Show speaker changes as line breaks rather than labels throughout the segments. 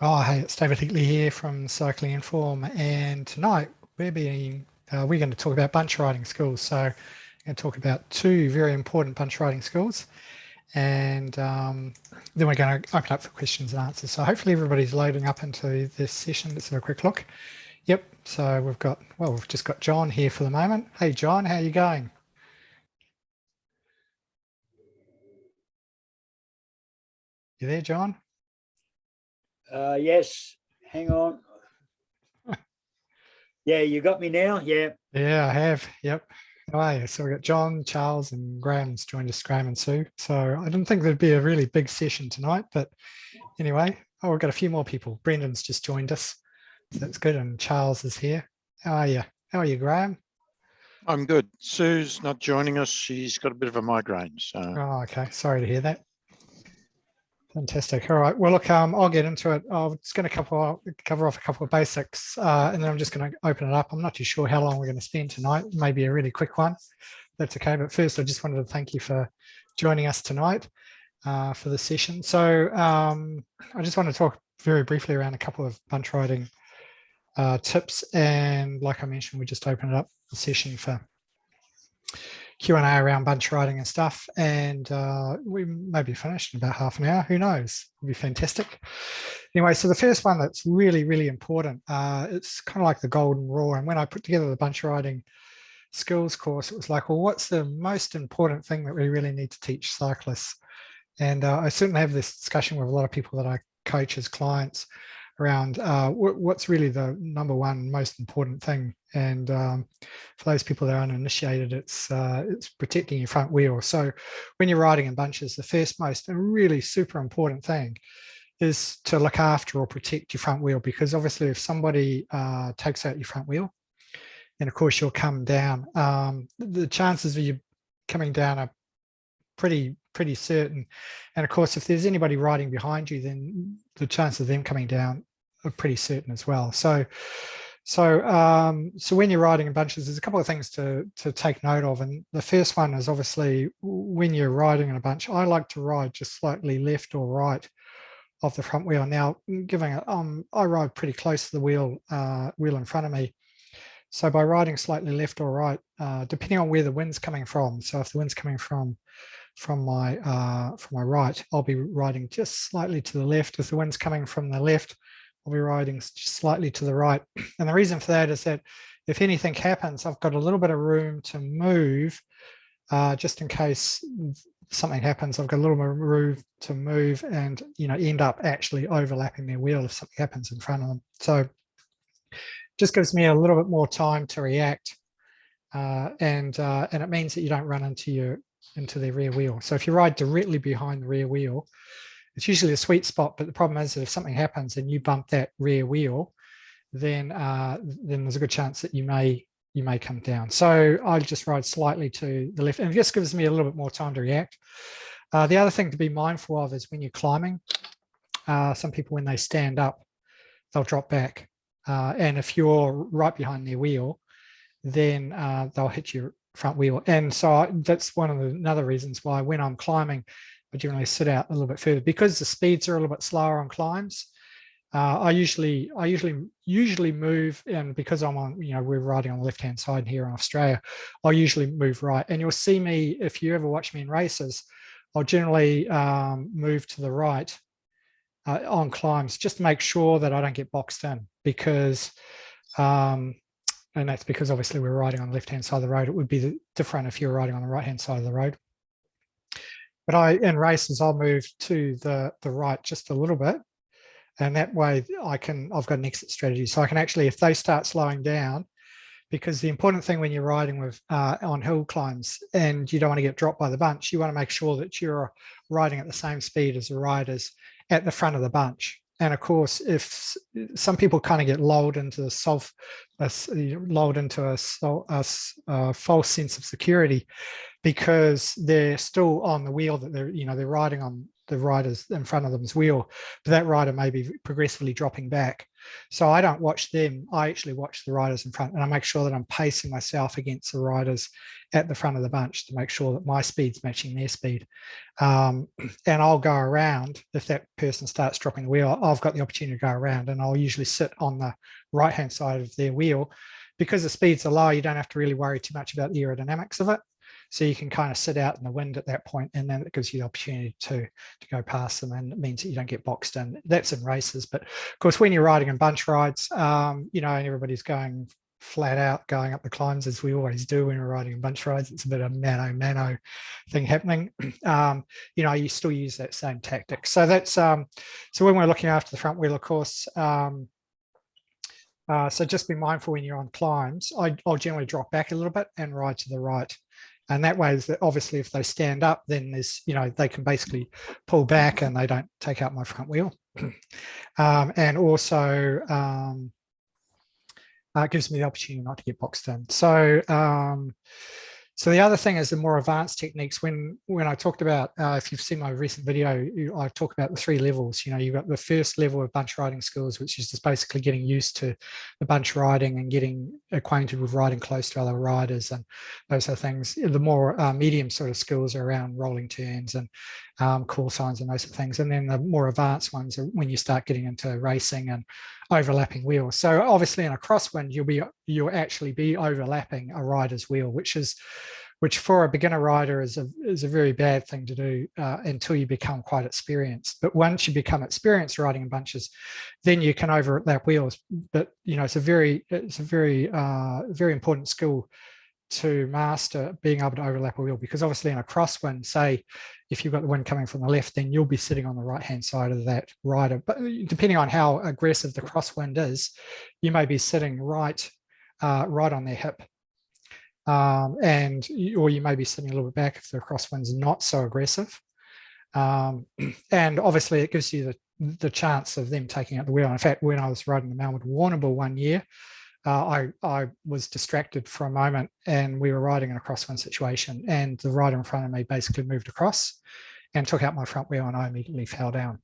Oh, hey, it's David Hickley here from Cycling Inform, and tonight we're going to talk about bunch riding skills. So, I'm going to talk about two very important bunch riding skills, and then we're going to open up for questions and answers. So, hopefully, everybody's loading up into this session. Let's have a quick look. Yep. So we've just got John here for the moment. Hey, John, how are you going? You there, John?
Yes, hang on. Yeah, you got me now? Yeah.
Yeah, I have. Yep. How are you? So we got John, Charles, and Graham's joined us, Graham and Sue. So I didn't think there'd be a really big session tonight, but anyway, we've got a few more people. Brendan's just joined us, so that's good. And Charles is here. How are you? How are you, Graham?
I'm good. Sue's not joining us. She's got a bit of a migraine. So
Oh, okay. Sorry to hear that. Fantastic. All right. Well, look, I'll get into it. I'm just going to cover off a couple of basics, and then I'm just going to open it up. I'm not too sure how long we're going to spend tonight. Maybe a really quick one. That's okay. But first, I just wanted to thank you for joining us tonight for the session. So I just want to talk very briefly around a couple of bunch riding tips. And like I mentioned, we just opened up the session for Q&A around bunch riding and stuff, and we may be finished in about half an hour. Who knows? It'll be fantastic. Anyway, so the first one that's really, really important, it's kind of like the golden rule. And when I put together the bunch riding skills course, it was like, well, what's the most important thing that we really need to teach cyclists? And I certainly have this discussion with a lot of people that I coach as clients around what's really the number one most important thing. And for those people that are uninitiated, it's protecting your front wheel. So when you're riding in bunches, the first most and really super important thing is to look after or protect your front wheel, because obviously if somebody takes out your front wheel, and of course you'll come down, the chances of you coming down are pretty certain. And of course, if there's anybody riding behind you, then the chance of them coming down are pretty certain as well. So when you're riding in bunches, there's a couple of things to take note of. And the first one is obviously when you're riding in a bunch, I like to ride just slightly left or right of the front wheel. Now, I ride pretty close to the wheel in front of me. So by riding slightly left or right, depending on where the wind's coming from. So if the wind's coming from my right, I'll be riding just slightly to the left. If the wind's coming from the left, I'll be riding just slightly to the right. And the reason for that is that if anything happens, I've got a little bit of room to move, just in case something happens. I've got a little bit of room to move and end up actually overlapping their wheel if something happens in front of them. So just gives me a little bit more time to react, and it means that you don't run into the rear wheel. So if you ride directly behind the rear wheel, it's usually a sweet spot, but the problem is that if something happens and you bump that rear wheel, then there's a good chance that you may come down. So I just ride slightly to the left, and it just gives me a little bit more time to react. The other thing to be mindful of is when you're climbing, some people, when they stand up, they'll drop back. And if you're right behind their wheel, then they'll hit your front wheel. And so that's one of the another reasons why when I'm climbing, I generally sit out a little bit further, because the speeds are a little bit slower on climbs. I usually move, and because I'm on, we're riding on the left-hand side here in Australia, I'll usually move right. And you'll see me, if you ever watch me in races, I'll generally move to the right on climbs, just to make sure that I don't get boxed in, because and that's because obviously we're riding on the left-hand side of the road. It would be different if you're riding on the right-hand side of the road. But in races, I'll move to the right just a little bit, and that way I've got an exit strategy. So I can actually, if they start slowing down, because the important thing when you're riding with on hill climbs and you don't want to get dropped by the bunch, you want to make sure that you're riding at the same speed as the riders at the front of the bunch. And of course, if some people kind of get lulled into a false sense of security, because they're still on the wheel that they're riding on the riders in front of them's wheel, but that rider may be progressively dropping back. So I don't watch them. I actually watch the riders in front, and I make sure that I'm pacing myself against the riders at the front of the bunch to make sure that my speed's matching their speed. And I'll go around. If that person starts dropping the wheel, I've got the opportunity to go around, and I'll usually sit on the right-hand side of their wheel. Because the speeds are low, you don't have to really worry too much about the aerodynamics of it. So you can kind of sit out in the wind at that point, and then it gives you the opportunity to go past them, and it means that you don't get boxed in. That's in races, but of course, when you're riding in bunch rides, you know, and everybody's going flat out, going up the climbs as we always do when we're riding in bunch rides. It's a bit of a mano thing happening. You know, you still use that same tactic. So that's so when we're looking after the front wheel, of course. So just be mindful when you're on climbs. I'll generally drop back a little bit and ride to the right. And that way is that obviously if they stand up, then there's, you know, they can basically pull back and they don't take out my front wheel. And also it gives me the opportunity not to get boxed in. So so the other thing is the more advanced techniques. When I talked about, if you've seen my recent video, I talk about the 3 levels. You know, you've got the first level of bunch riding skills, which is just basically getting used to the bunch riding and getting acquainted with riding close to other riders and those sort of things. The more medium sort of skills are around rolling turns and call signs and those sort of things. And then the more advanced ones are when you start getting into racing and overlapping wheels. So obviously in a crosswind, you'll actually be overlapping a rider's wheel, which for a beginner rider is a very bad thing to do until you become quite experienced. But once you become experienced riding in bunches, then you can overlap wheels. But you know, it's a very very important skill to master, being able to overlap a wheel, because obviously in a crosswind, say if you've got the wind coming from the left, then you'll be sitting on the right hand side of that rider. But depending on how aggressive the crosswind is, you may be sitting right on their hip. Or you may be sitting a little bit back if the crosswind's not so aggressive. And obviously it gives you the chance of them taking out the wheel. In fact, when I was riding the Melbourne Warrnambool one year, I was distracted for a moment, and we were riding in a crosswind situation, and the rider in front of me basically moved across and took out my front wheel, and I immediately fell down.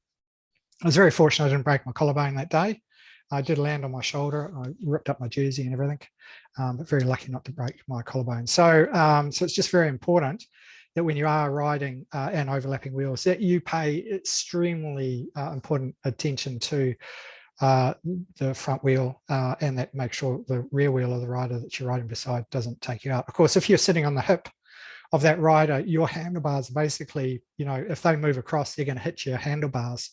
I was very fortunate I didn't break my collarbone that day. I did land on my shoulder. I ripped up my jersey and everything, but very lucky not to break my collarbone. So, so it's just very important that when you are riding and overlapping wheels, that you pay extremely important attention to the front wheel and that make sure the rear wheel of the rider that you're riding beside doesn't take you out. Of course, if you're sitting on the hip of that rider, your handlebars basically, you know, if they move across, they're going to hit your handlebars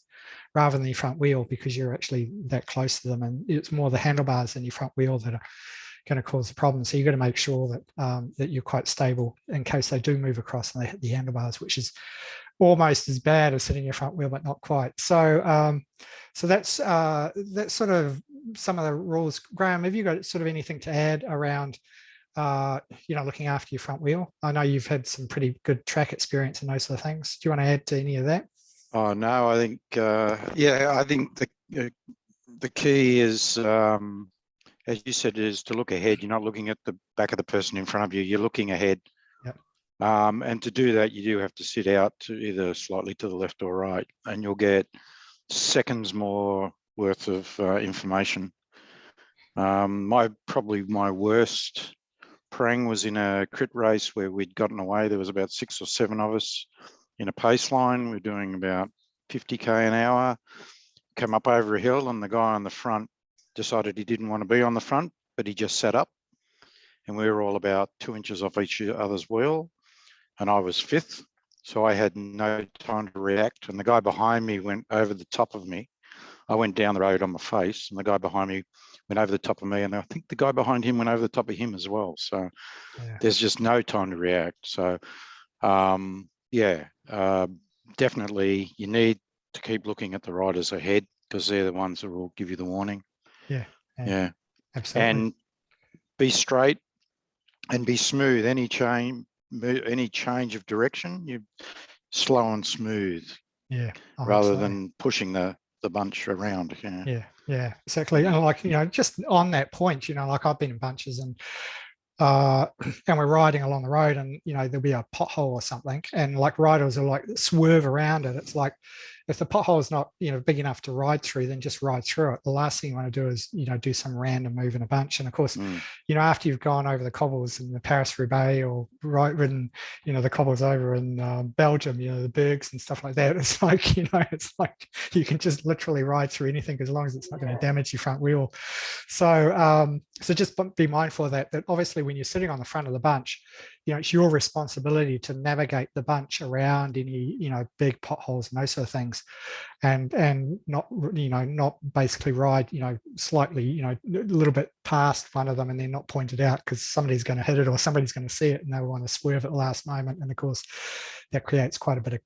rather than your front wheel, because you're actually that close to them, and it's more the handlebars than your front wheel that are going to cause the problem. So you've got to make sure that that you're quite stable in case they do move across and they hit the handlebars, which is almost as bad as sitting your front wheel, but not quite. So so that's sort of some of the rules. Graham, have you got sort of anything to add around you know, looking after your front wheel? I know you've had some pretty good track experience and those sort of things. Do you want to add to any of that?
Oh no, I think yeah, I think the key is, as you said, is to look ahead. You're not looking at the back of the person in front of you. You're looking ahead.
Yep.
And to do that, you do have to sit out to either slightly to the left or right, and you'll get seconds more worth of information. Probably my worst prang was in a crit race where we'd gotten away. There was about 6 or 7 of us in a pace line. We're doing about 50k an hour. Came up over a hill, and the guy on the front decided he didn't want to be on the front, but he just sat up, and we were all about 2 inches off each other's wheel, and I was 5th, so I had no time to react, and the guy behind me went over the top of me. I went down the road on my face, and the guy behind me went over the top of me, and I think the guy behind him went over the top of him as well. So yeah, there's just no time to react. So yeah, definitely you need to keep looking at the riders ahead, because they're the ones that will give you the warning. Yeah, absolutely. And be straight and be smooth. Any change of direction, you slow and smooth. Yeah, rather than pushing the bunch around. Yeah, exactly. And like, you know, just on that point, you know, like I've been in bunches, and
and we're riding along the road, and there'll be a pothole or something, and like riders will like swerve around it. It's like, if the pothole is not big enough to ride through, then just ride through it. The last thing you want to do is do some random move in a bunch. And of course, after you've gone over the cobbles in the Paris-Roubaix, or ridden the cobbles over in Belgium, the bergs and stuff like that, it's like it's like you can just literally ride through anything as long as it's not going to damage your front wheel. So just be mindful of that obviously when you're sitting on the front of the bunch, it's your responsibility to navigate the bunch around any big potholes and those sort of things, and not not basically ride slightly a little bit past one of them and then not point it out, because somebody's going to hit it or somebody's going to see it and they want to swerve at the last moment, and of course that creates quite a bit of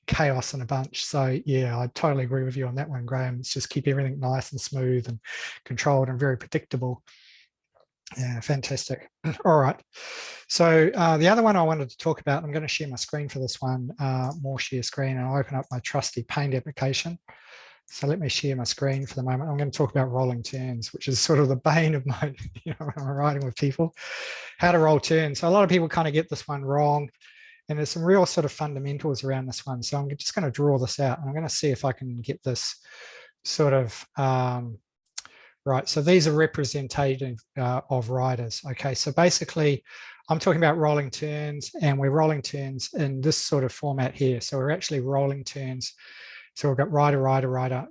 chaos in a bunch. So yeah, I totally agree with you on that one, Graham. It's just keep everything nice and smooth and controlled and very predictable. Yeah, fantastic. All right. So the other one I wanted to talk about, I'm going to share my screen for this one, more share screen, and I'll open up my trusty paint application. So let me share my screen for the moment. I'm going to talk about rolling turns, which is sort of the bane of my, when I'm riding with people, how to roll turns. So a lot of people kind of get this one wrong, and there's some real sort of fundamentals around this one. So I'm just going to draw this out, and I'm going to see if I can get this sort of, right, so these are representative of riders. Okay, so basically I'm talking about rolling turns, and we're rolling turns in this sort of format here. So we're actually rolling turns. So we've got rider, rider, rider,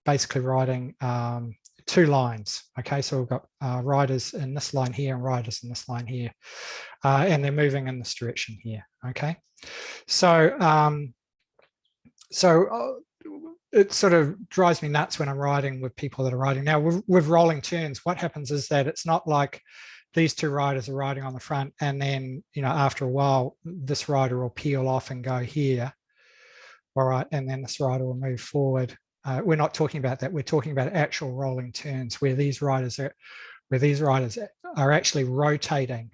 basically riding two lines. Okay, so we've got riders in this line here and riders in this line here, and they're moving in this direction here. Okay, so it sort of drives me nuts when I'm riding with people that are riding. Now with rolling turns, what happens is that it's not like these two riders are riding on the front and then, after a while, this rider will peel off and go here. All right, and then this rider will move forward. We're not talking about that. We're talking about actual rolling turns where these riders are actually rotating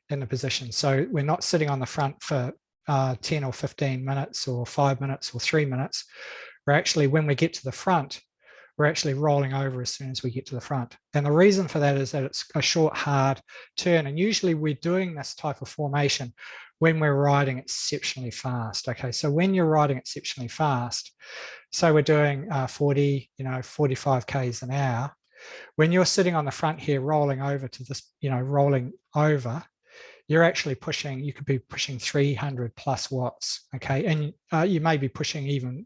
in the position. So we're not sitting on the front for 10 or 15 minutes or 5 minutes or 3 minutes. We're actually, when we get to the front, we're actually rolling over as soon as we get to the front. And the reason for that is that it's a short, hard turn. And usually we're doing this type of formation when we're riding exceptionally fast. Okay, so when you're riding exceptionally fast, so we're doing 40, 45 Ks an hour. When you're sitting on the front here, rolling over to this, rolling over, you're actually pushing, you could be pushing 300 plus watts. Okay, and you may be pushing even,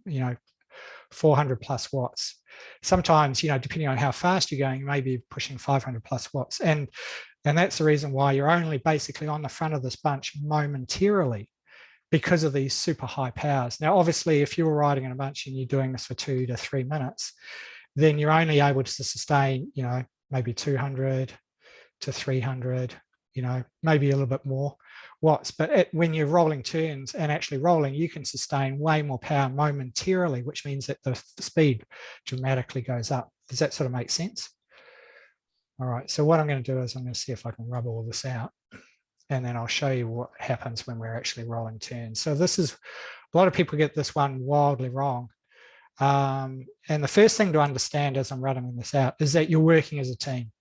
400 plus watts. Sometimes, depending on how fast you're going, you may be pushing 500 plus watts. And that's the reason why you're only basically on the front of this bunch momentarily, because of these super high powers. Now, obviously, if you're riding in a bunch and you're doing this for 2 to 3 minutes, then you're only able to sustain, maybe 200 to 300, maybe a little bit more watts. But when you're rolling turns and actually rolling, you can sustain way more power momentarily, which means that the speed dramatically goes up. Does that sort of make sense? All right, so what I'm going to do is I'm going to see if I can rub all this out, and then I'll show you what happens when we're actually rolling turns. So this is, a lot of people get this one wildly wrong. And the first thing to understand as I'm running this out is that you're working as a team.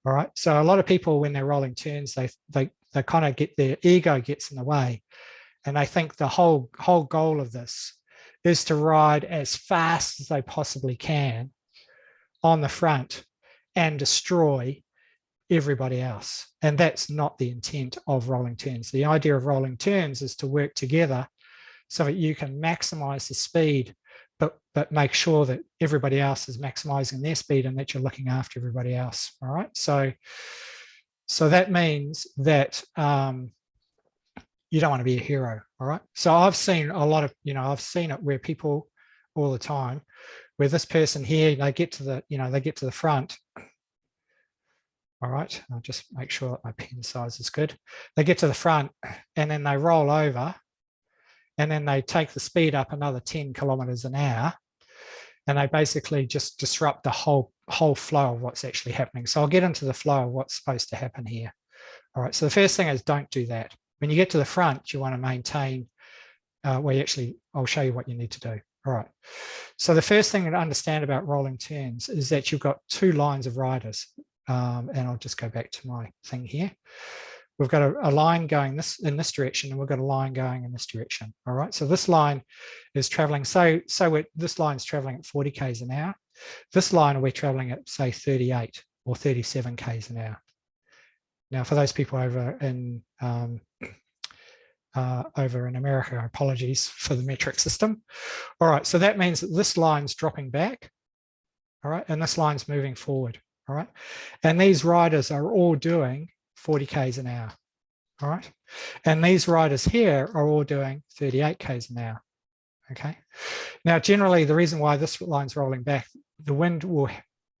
All right, so a lot of people, when they're rolling turns, they kind of get, their ego gets in the way, and I think the whole goal of this is to ride as fast as they possibly can on the front and destroy everybody else. And that's not the intent of rolling turns. The idea of rolling turns is to work together so that you can maximize the speed, but make sure that everybody else is maximizing their speed and that you're looking after everybody else. All right, so that means that you don't want to be a hero. All right, so I've seen a lot of, I've seen it where people all the time, where this person here, they get to the front. All right, I'll just make sure that my pen size is good. They get to the front and then they roll over, and then they take the speed up another 10 kilometers an hour, and they basically just disrupt the whole flow of what's actually happening. So I'll get into the flow of what's supposed to happen here. All right, so the first thing is, don't do that. When you get to the front, you want to maintain, I'll show you what you need to do. All right, so the first thing to understand about rolling turns is that you've got two lines of riders. and I'll just go back to my thing here. We've got a line going in this direction, and we've got a line going in this direction. All right, so this line is traveling. This line's traveling at 40 k's an hour. This line we're traveling at, say, 38 or 37 k's an hour. Now, for those people over in America, apologies for the metric system. All right, so that means that this line's dropping back. All right, and this line's moving forward. All right, and these riders are all doing 40 k's an hour. All right, and these riders here are all doing 38 k's an hour. Okay, now generally the reason why this line's rolling back, the wind will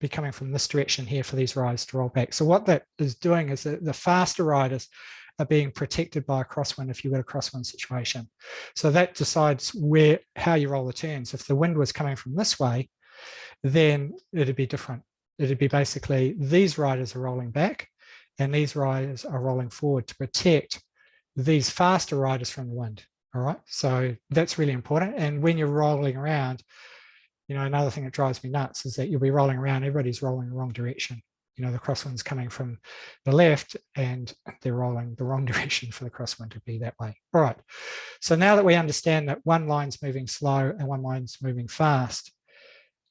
be coming from this direction here for these riders to roll back. So what that is doing is that the faster riders are being protected by a crosswind if you've got a crosswind situation. So that decides how you roll the turns. If the wind was coming from this way, then it'd be different. It'd be basically these riders are rolling back and these riders are rolling forward to protect these faster riders from the wind. All right, so that's really important. And when you're rolling around, you know, another thing that drives me nuts is that you'll be rolling around, everybody's rolling the wrong direction. You know, the crosswind's coming from the left and they're rolling the wrong direction for the crosswind to be that way. All right, so now that we understand that one line's moving slow and one line's moving fast,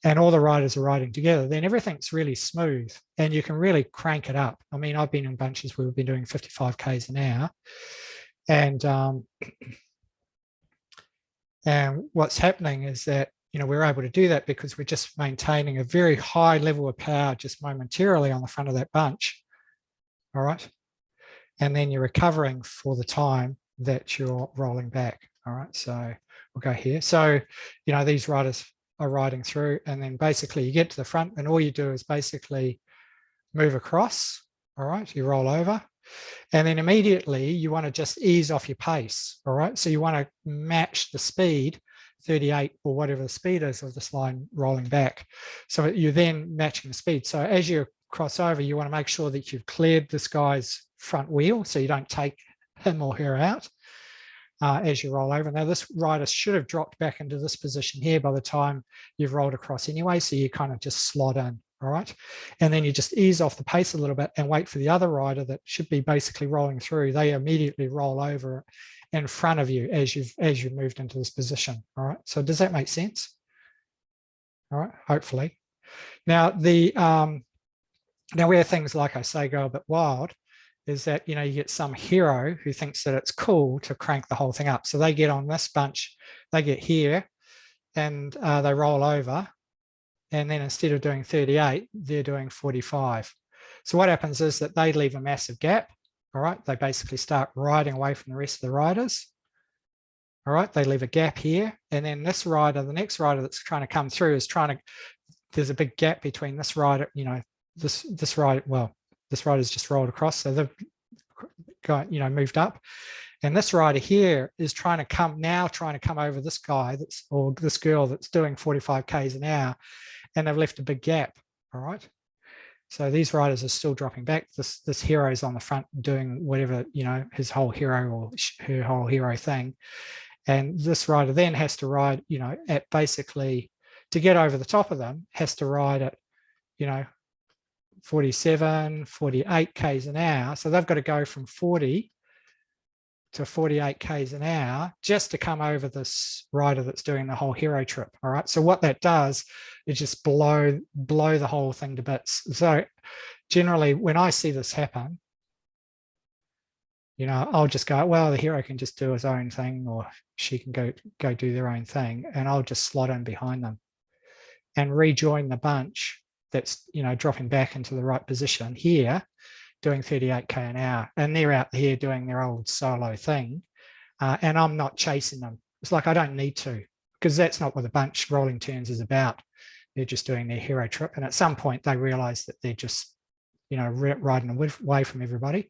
and all the riders are riding together, then everything's really smooth and you can really crank it up. I mean, I've been in bunches where we've been doing 55 k's an hour, and what's happening is that, you know, we're able to do that because we're just maintaining a very high level of power just momentarily on the front of that bunch. All right, and then you're recovering for the time that you're rolling back. All right, so we'll go here. So, you know, these riders are riding through, and then basically you get to the front and all you do is basically move across. All right, you roll over, and then immediately you want to just ease off your pace. All right, so you want to match the speed, 38 or whatever the speed is of this line rolling back. So you're then matching the speed. So as you cross over, you want to make sure that you've cleared this guy's front wheel so you don't take him or her out as you roll over. Now this rider should have dropped back into this position here by the time you've rolled across anyway, so you kind of just slot in. All right, and then you just ease off the pace a little bit and wait for the other rider that should be basically rolling through. They immediately roll over in front of you as you've moved into this position. All right, so does that make sense? All right, hopefully. Now now where things, like I say, go a bit wild is that, you know, you get some hero who thinks that it's cool to crank the whole thing up. So they get on this bunch, they get here and they roll over. And then instead of doing 38, they're doing 45. So what happens is that they leave a massive gap. All right, they basically start riding away from the rest of the riders. All right, they leave a gap here. And then this rider, the next rider that's trying to come through is there's a big gap between this rider, you know, this rider, well, this rider's just rolled across. So they've got, you know, moved up. And this rider here is trying to come over this guy or this girl that's doing 45 k's an hour. And they've left a big gap. All right, so these riders are still dropping back. This hero is on the front doing whatever, you know, his whole hero or her whole hero thing, and this rider then has to ride, you know, at basically, to get over the top of them, has to ride at, you know, 47, 48 k's an hour. So they've got to go from 40 to 48 k's an hour just to come over this rider that's doing the whole hero trip. All right, so what that does is just blow the whole thing to bits. So generally when I see this happen, you know, I'll just go, well, the hero can just do his own thing, or she can go do their own thing, and I'll just slot in behind them and rejoin the bunch that's, you know, dropping back into the right position here, doing 38k an hour, and they're out here doing their old solo thing, and I'm not chasing them. It's like I don't need to, because that's not what the bunch rolling turns is about. They're just doing their hero trip, and at some point they realize that they're just, you know, riding away from everybody,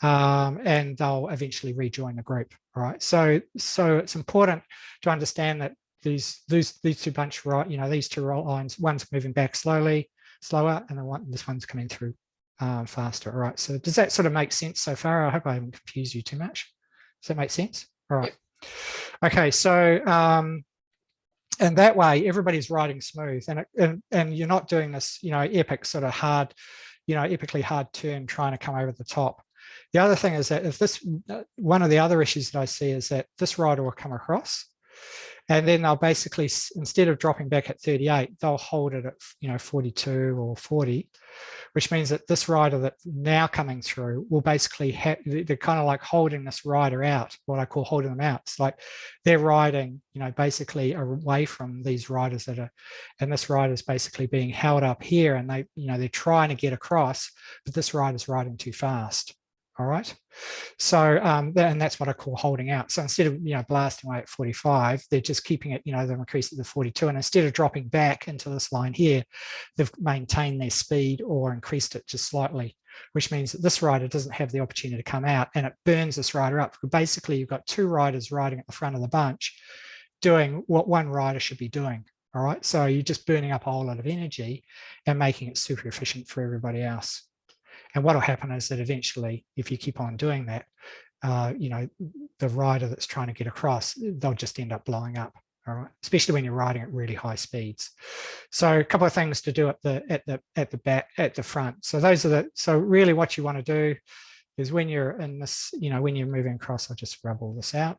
and they'll eventually rejoin the group. All right, so it's important to understand that these two bunch, right, you know, these two roll lines, one's moving back slower, and this one's coming through faster. All right, so does that sort of make sense so far? I hope I haven't confused you too much. Does that make sense? All right. Okay, so and that way everybody's riding smooth, and you're not doing this, you know, epic sort of hard, epically hard turn trying to come over the top. The other thing is that if this, one of the other issues that I see is that this rider will come across, and then they'll basically, instead of dropping back at 38, they'll hold it at 42 or 40, which means that this rider that's now coming through will basically have, they're kind of like holding this rider out, what I call holding them out. It's like they're riding, basically away from these riders that are, and this rider is basically being held up here, and they, they're trying to get across, but this rider's riding too fast. All right. So, and that's what I call holding out. So instead of, blasting away at 45, they're just keeping it, they've increased it to 42. And instead of dropping back into this line here, they've maintained their speed or increased it just slightly, which means that this rider doesn't have the opportunity to come out, and it burns this rider up. Basically, you've got two riders riding at the front of the bunch doing what one rider should be doing. All right. So you're just burning up a whole lot of energy and making it super efficient for everybody else. And what will happen is that eventually, if you keep on doing that, the rider that's trying to get across, they'll just end up blowing up. All right, especially when you're riding at really high speeds. So a couple of things to do at the front. So those are so really what you want to do is when you're in this, when you're moving across, I'll just rub all this out.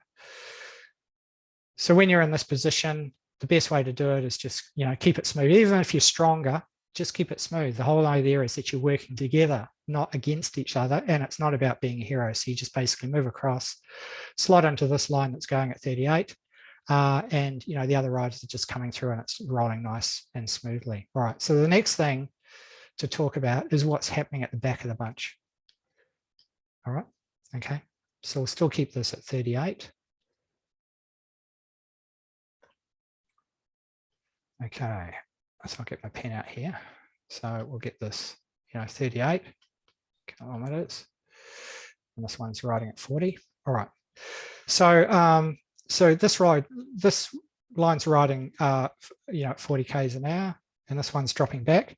So when you're in this position, the best way to do it is just, keep it smooth. Even if you're stronger, just keep it smooth. The whole idea is that you're working together, not against each other, and it's not about being a hero. So you just basically move across, slide into this line that's going at 38, and the other riders are just coming through, and it's rolling nice and smoothly. All right. So the next thing to talk about is what's happening at the back of the bunch. All right. Okay. So we'll still keep this at 38. Okay. So I'll get my pen out here. So we'll get this, 38 kilometers. And this one's riding at 40. All right. So so this line's riding at 40 k's an hour, and this one's dropping back.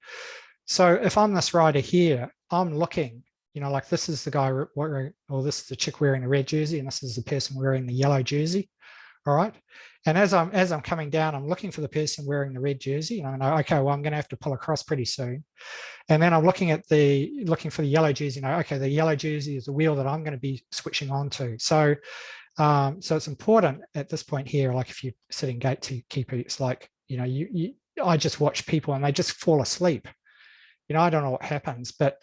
So if I'm this rider here, I'm looking, like this is the guy wearing, or this is the chick wearing the red jersey, and this is the person wearing the yellow jersey. All right. And as I'm coming down, I'm looking for the person wearing the red jersey. And I know, okay, well, I'm going to have to pull across pretty soon. And then I'm looking for the yellow jersey. Okay, the yellow jersey is the wheel that I'm going to be switching on to. So, so it's important at this point here, like if you're sitting gatekeeper, it's like, I just watch people and they just fall asleep. I don't know what happens, but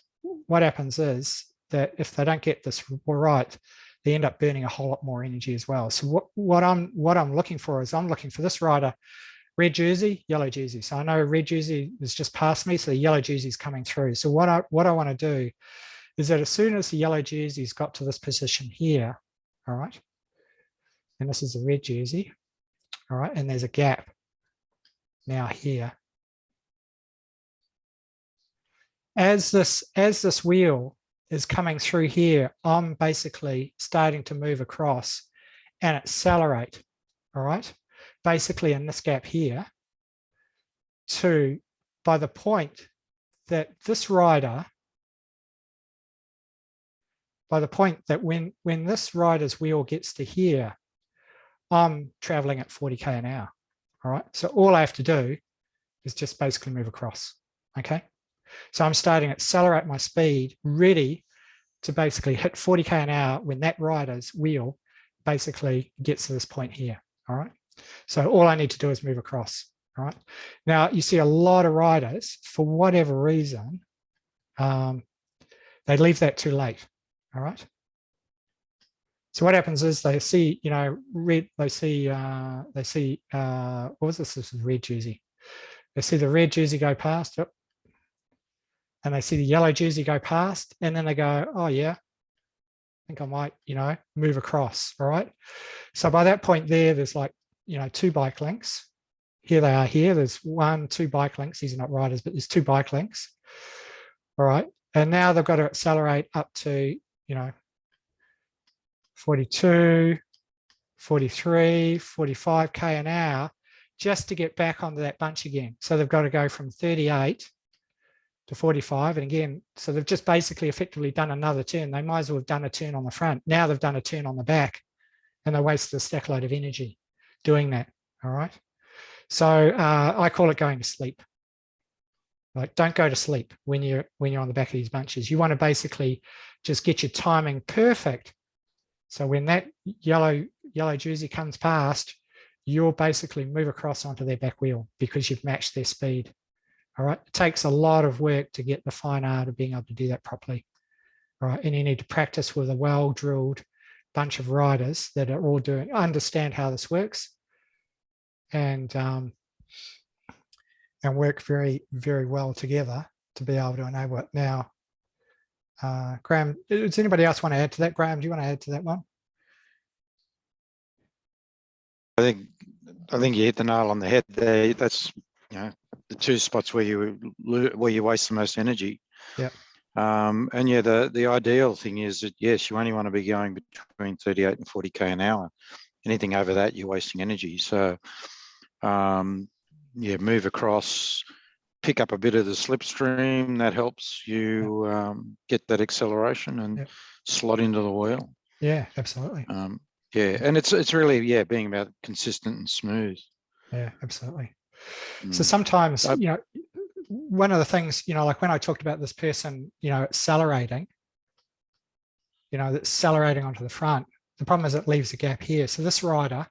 what happens is that if they don't get this right, they end up burning a whole lot more energy as well. So what I'm looking for is I'm looking for this rider, red jersey, yellow jersey. So I know red jersey is just past me, so the yellow jersey is coming through. So what I want to do is that as soon as the yellow jersey's got to this position here, all right, and this is the red jersey, all right, and there's a gap now here. As this wheel is coming through here, I'm basically starting to move across and accelerate, all right, basically in this gap here by the point that this rider, when this rider's wheel gets to here, I'm traveling at 40 k an hour, all right? So all I have to do is just basically move across, okay? So I'm starting to accelerate my speed, ready to basically hit 40 k an hour when that rider's wheel basically gets to this point here, all right? So all I need to do is move across, all right? Now, you see a lot of riders, for whatever reason, they leave that too late, all right? So what happens is they see, red, what was this? This is red jersey. They see the red jersey go past, yep, and they see the yellow jersey go past, and then they go, oh yeah, I think I might, move across, all right? So by that point there's like, 2 bike links. Here they are here. There's 2 bike links. These are not riders, but there's 2 bike links, all right? And now they've got to accelerate up to, 42, 43, 45 k an hour just to get back onto that bunch again. So they've got to go from 38 to 45. And again, so they've just basically effectively done another turn. They might as well have done a turn on the front. Now they've done a turn on the back, and they wasted a stack load of energy doing that, all right? So I call it going to sleep, Like, don't go to sleep when you're on the back of these bunches. You want to basically just get your timing perfect. So when that yellow jersey comes past, you'll basically move across onto their back wheel because you've matched their speed. All right. It takes a lot of work to get the fine art of being able to do that properly. All right. And you need to practice with a well-drilled bunch of riders that are all understand how this works, and work very, very well together to be able to enable it. Now, Graham, does anybody else want to add to that? Graham, do you want to add to that one?
I think you hit the nail on the head there. That's, the two spots where you waste the most energy.
Yeah.
And yeah, the ideal thing is that, yes, you only want to be going between 38 and 40k an hour. Anything over that, you're wasting energy. So yeah, move across, pick up a bit of the slipstream. That helps you get that acceleration and slot into the wheel.
Yeah, absolutely.
Yeah, and it's really, being about consistent and smooth.
Yeah, absolutely. So sometimes, one of the things, like when I talked about this person, accelerating, accelerating onto the front, the problem is it leaves a gap here. So this rider,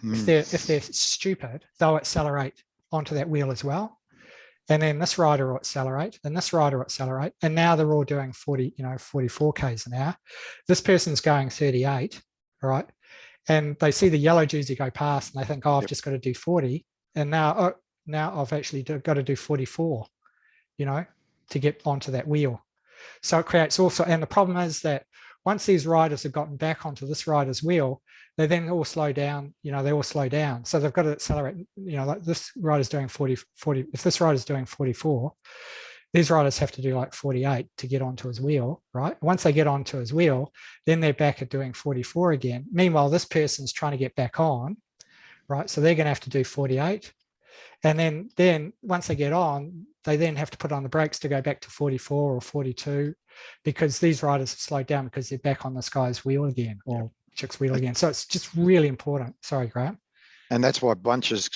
if they're stupid, they'll accelerate onto that wheel as well. And then this rider will accelerate, and this rider will accelerate. And now they're all doing 44 Ks an hour. This person's going 38, all right? And they see the yellow jersey go past and they think, oh, I've just got to do 40. And now I've actually got to do 44, to get onto that wheel. So it creates also, and the problem is that once these riders have gotten back onto this rider's wheel, they then all slow down, they all slow down. So they've got to accelerate, like this rider's doing 40, if this rider's doing 44, these riders have to do like 48 to get onto his wheel, right? Once they get onto his wheel, then they're back at doing 44 again. Meanwhile, this person's trying to get back on, right? So they're going to have to do 48. And then once they get on, they then have to put on the brakes to go back to 44 or 42 because these riders have slowed down because they're back on this guy's wheel again or chick's wheel again. So it's just really important. Sorry, Graham.
And that's why bunches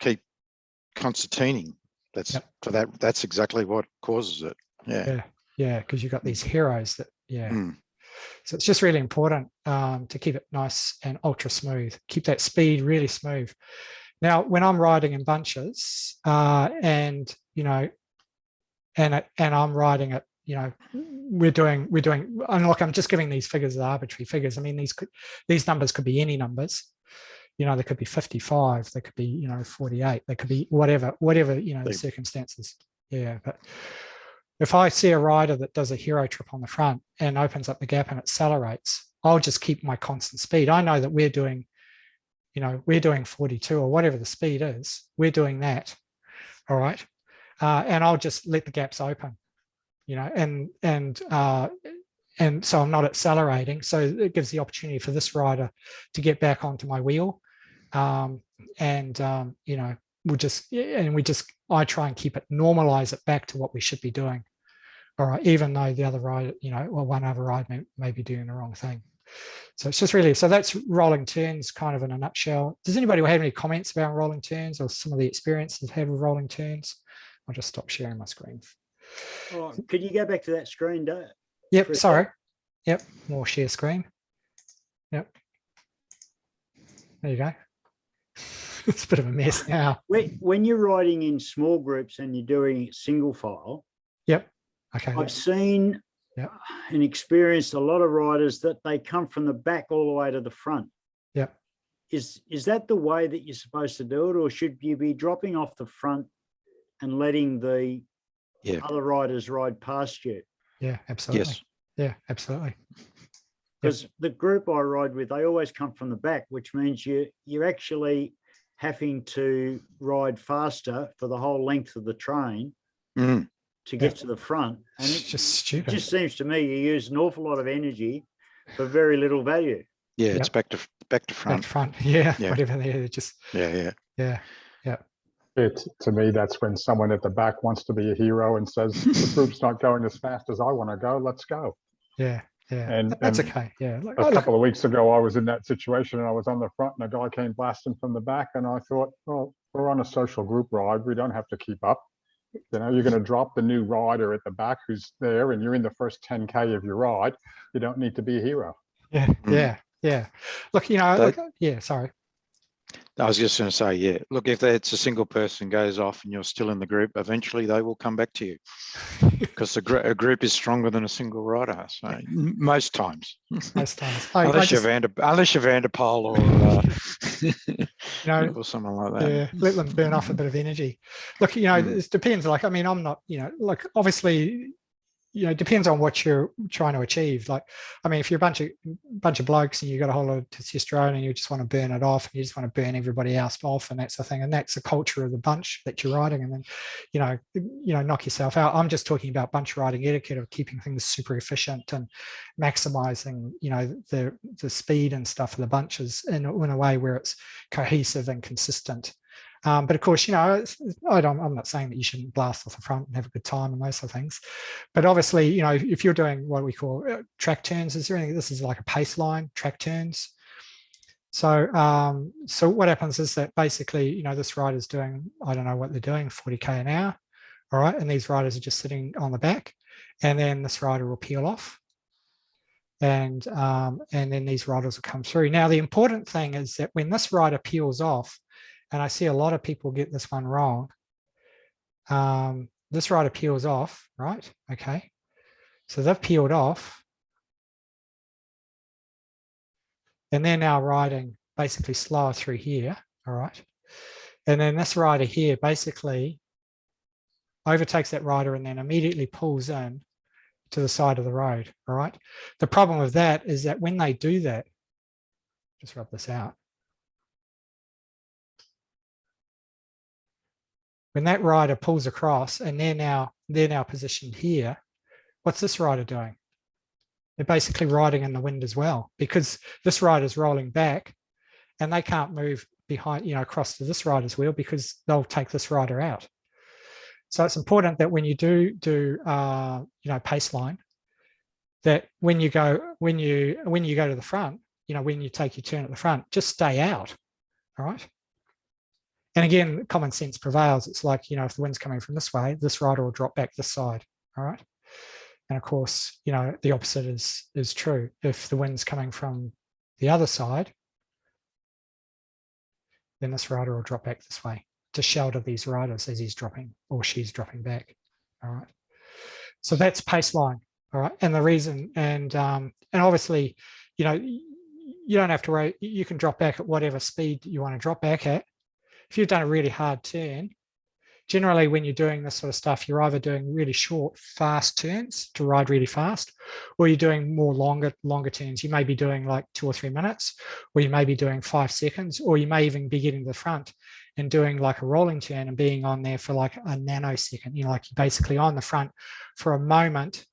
keep concertining. That's exactly what causes it.
Yeah, because you've got these heroes that, So it's just really important to keep it nice and ultra smooth. Keep that speed really smooth. Now, when I'm riding in bunches, and I'm riding it, we're doing, and look, I'm just giving these figures as arbitrary figures. I mean, these numbers could be any numbers. There could be 55, there could be, 48, there could be whatever, the circumstances. Yeah, but if I see a rider that does a hero trip on the front and opens up the gap and accelerates, I'll just keep my constant speed. I know that we're doing 42 or whatever the speed is, we're doing that. All right. And I'll just let the gaps open, and so I'm not accelerating. So it gives the opportunity for this rider to get back onto my wheel. I try and keep it, normalize it back to what we should be doing. All right. Even though the other rider, one other rider may be doing the wrong thing. So it's just really, so that's rolling turns kind of in a nutshell. Does anybody have any comments about rolling turns or some of the experiences they have with rolling turns? I'll just stop sharing my screen.
Oh, could you go back to that screen, Dave?
Yep, sorry. Yep, more share screen. Yep. There you go. It's a bit of a mess now.
When you're riding in small groups and you're doing single file.
Yep. Okay.
I've seen and experienced a lot of riders that they come from the back all the way to the front.
Yep.
Is that the way that you're supposed to do it, or should you be dropping off the front and letting the other riders ride past you?
Yeah, absolutely.
Yes.
Yeah, absolutely.
Because the group I ride with, they always come from the back, which means you're actually having to ride faster for the whole length of the train to get to the front. And
it's just stupid.
It just seems to me you use an awful lot of energy for very little value.
Yeah, it's back to front.
Back to front. Yeah. Whatever they're just.
Yeah.
To me, that's when someone at the back wants to be a hero and says, the group's not going as fast as I want to go, let's go.
Yeah.
And
that's okay. Yeah.
A couple of weeks ago, I was in that situation and I was on the front and a guy came blasting from the back and I thought, well, we're on a social group ride. We don't have to keep up. You know, you're going to drop the new rider at the back who's there, and you're in the first 10K of your ride. You don't need to be a hero.
Yeah. Look, you know,
That-
yeah, sorry.
I was just going to say, yeah, look, if it's a single person goes off and you're still in the group, eventually they will come back to you because a group is stronger than a single rider. So most times,
Most times.
unless you're Van der Poel or, or someone like that.
Yeah, let them burn off a bit of energy. Look, you know, it depends. Like, I mean, I'm not, you know, like obviously, you know, it depends on what you're trying to achieve. Like, I mean, if you're a bunch of blokes and you've got a whole lot of testosterone and you just want to burn it off and you just want to burn everybody else off and that sort of thing, and that's the culture of the bunch that you're riding, and then, you know, knock yourself out. I'm just talking about bunch riding etiquette of keeping things super efficient and maximizing, you know, the speed and stuff of the bunches in a way where it's cohesive and consistent. But of course, you know, I'm not saying that you shouldn't blast off the front and have a good time and those sort of things. But obviously, you know, if you're doing what we call track turns, is there anything? This is like a pace line, track turns. So, so what happens is that basically, you know, this rider's doing, I don't know what they're doing, 40K an hour. All right. And these riders are just sitting on the back. And then this rider will peel off. And then these riders will come through. Now, the important thing is that when this rider peels off, and I see a lot of people get this one wrong. This rider peels off, right? Okay. So they've peeled off. And they're now riding basically slower through here, all right? And then this rider here basically overtakes that rider and then immediately pulls in to the side of the road, all right? The problem with that is that when they do that, just rub this out. When that rider pulls across and they're now positioned here, what's this rider doing? They're basically riding in the wind as well, because this rider's rolling back and they can't move behind, you know, across to this rider's wheel because they'll take this rider out. So it's important that when you do you know, pace line, that when you go to the front, you know, when you take your turn at the front, just stay out. All right. And again, common sense prevails. It's like, you know, if the wind's coming from this way, this rider will drop back this side. All right. And of course, you know, the opposite is true. If the wind's coming from the other side, then this rider will drop back this way to shelter these riders as he's dropping or she's dropping back. All right. So that's pace line. All right. And the reason, and obviously, you know, you don't have to worry. You can drop back at whatever speed you want to drop back at. If you've done a really hard turn, generally when you're doing this sort of stuff, you're either doing really short, fast turns to ride really fast, or you're doing more longer turns. You may be doing like 2 or 3 minutes, or you may be doing 5 seconds, or you may even be getting to the front and doing like a rolling turn and being on there for like a nanosecond. You know, like you're basically on the front for a moment,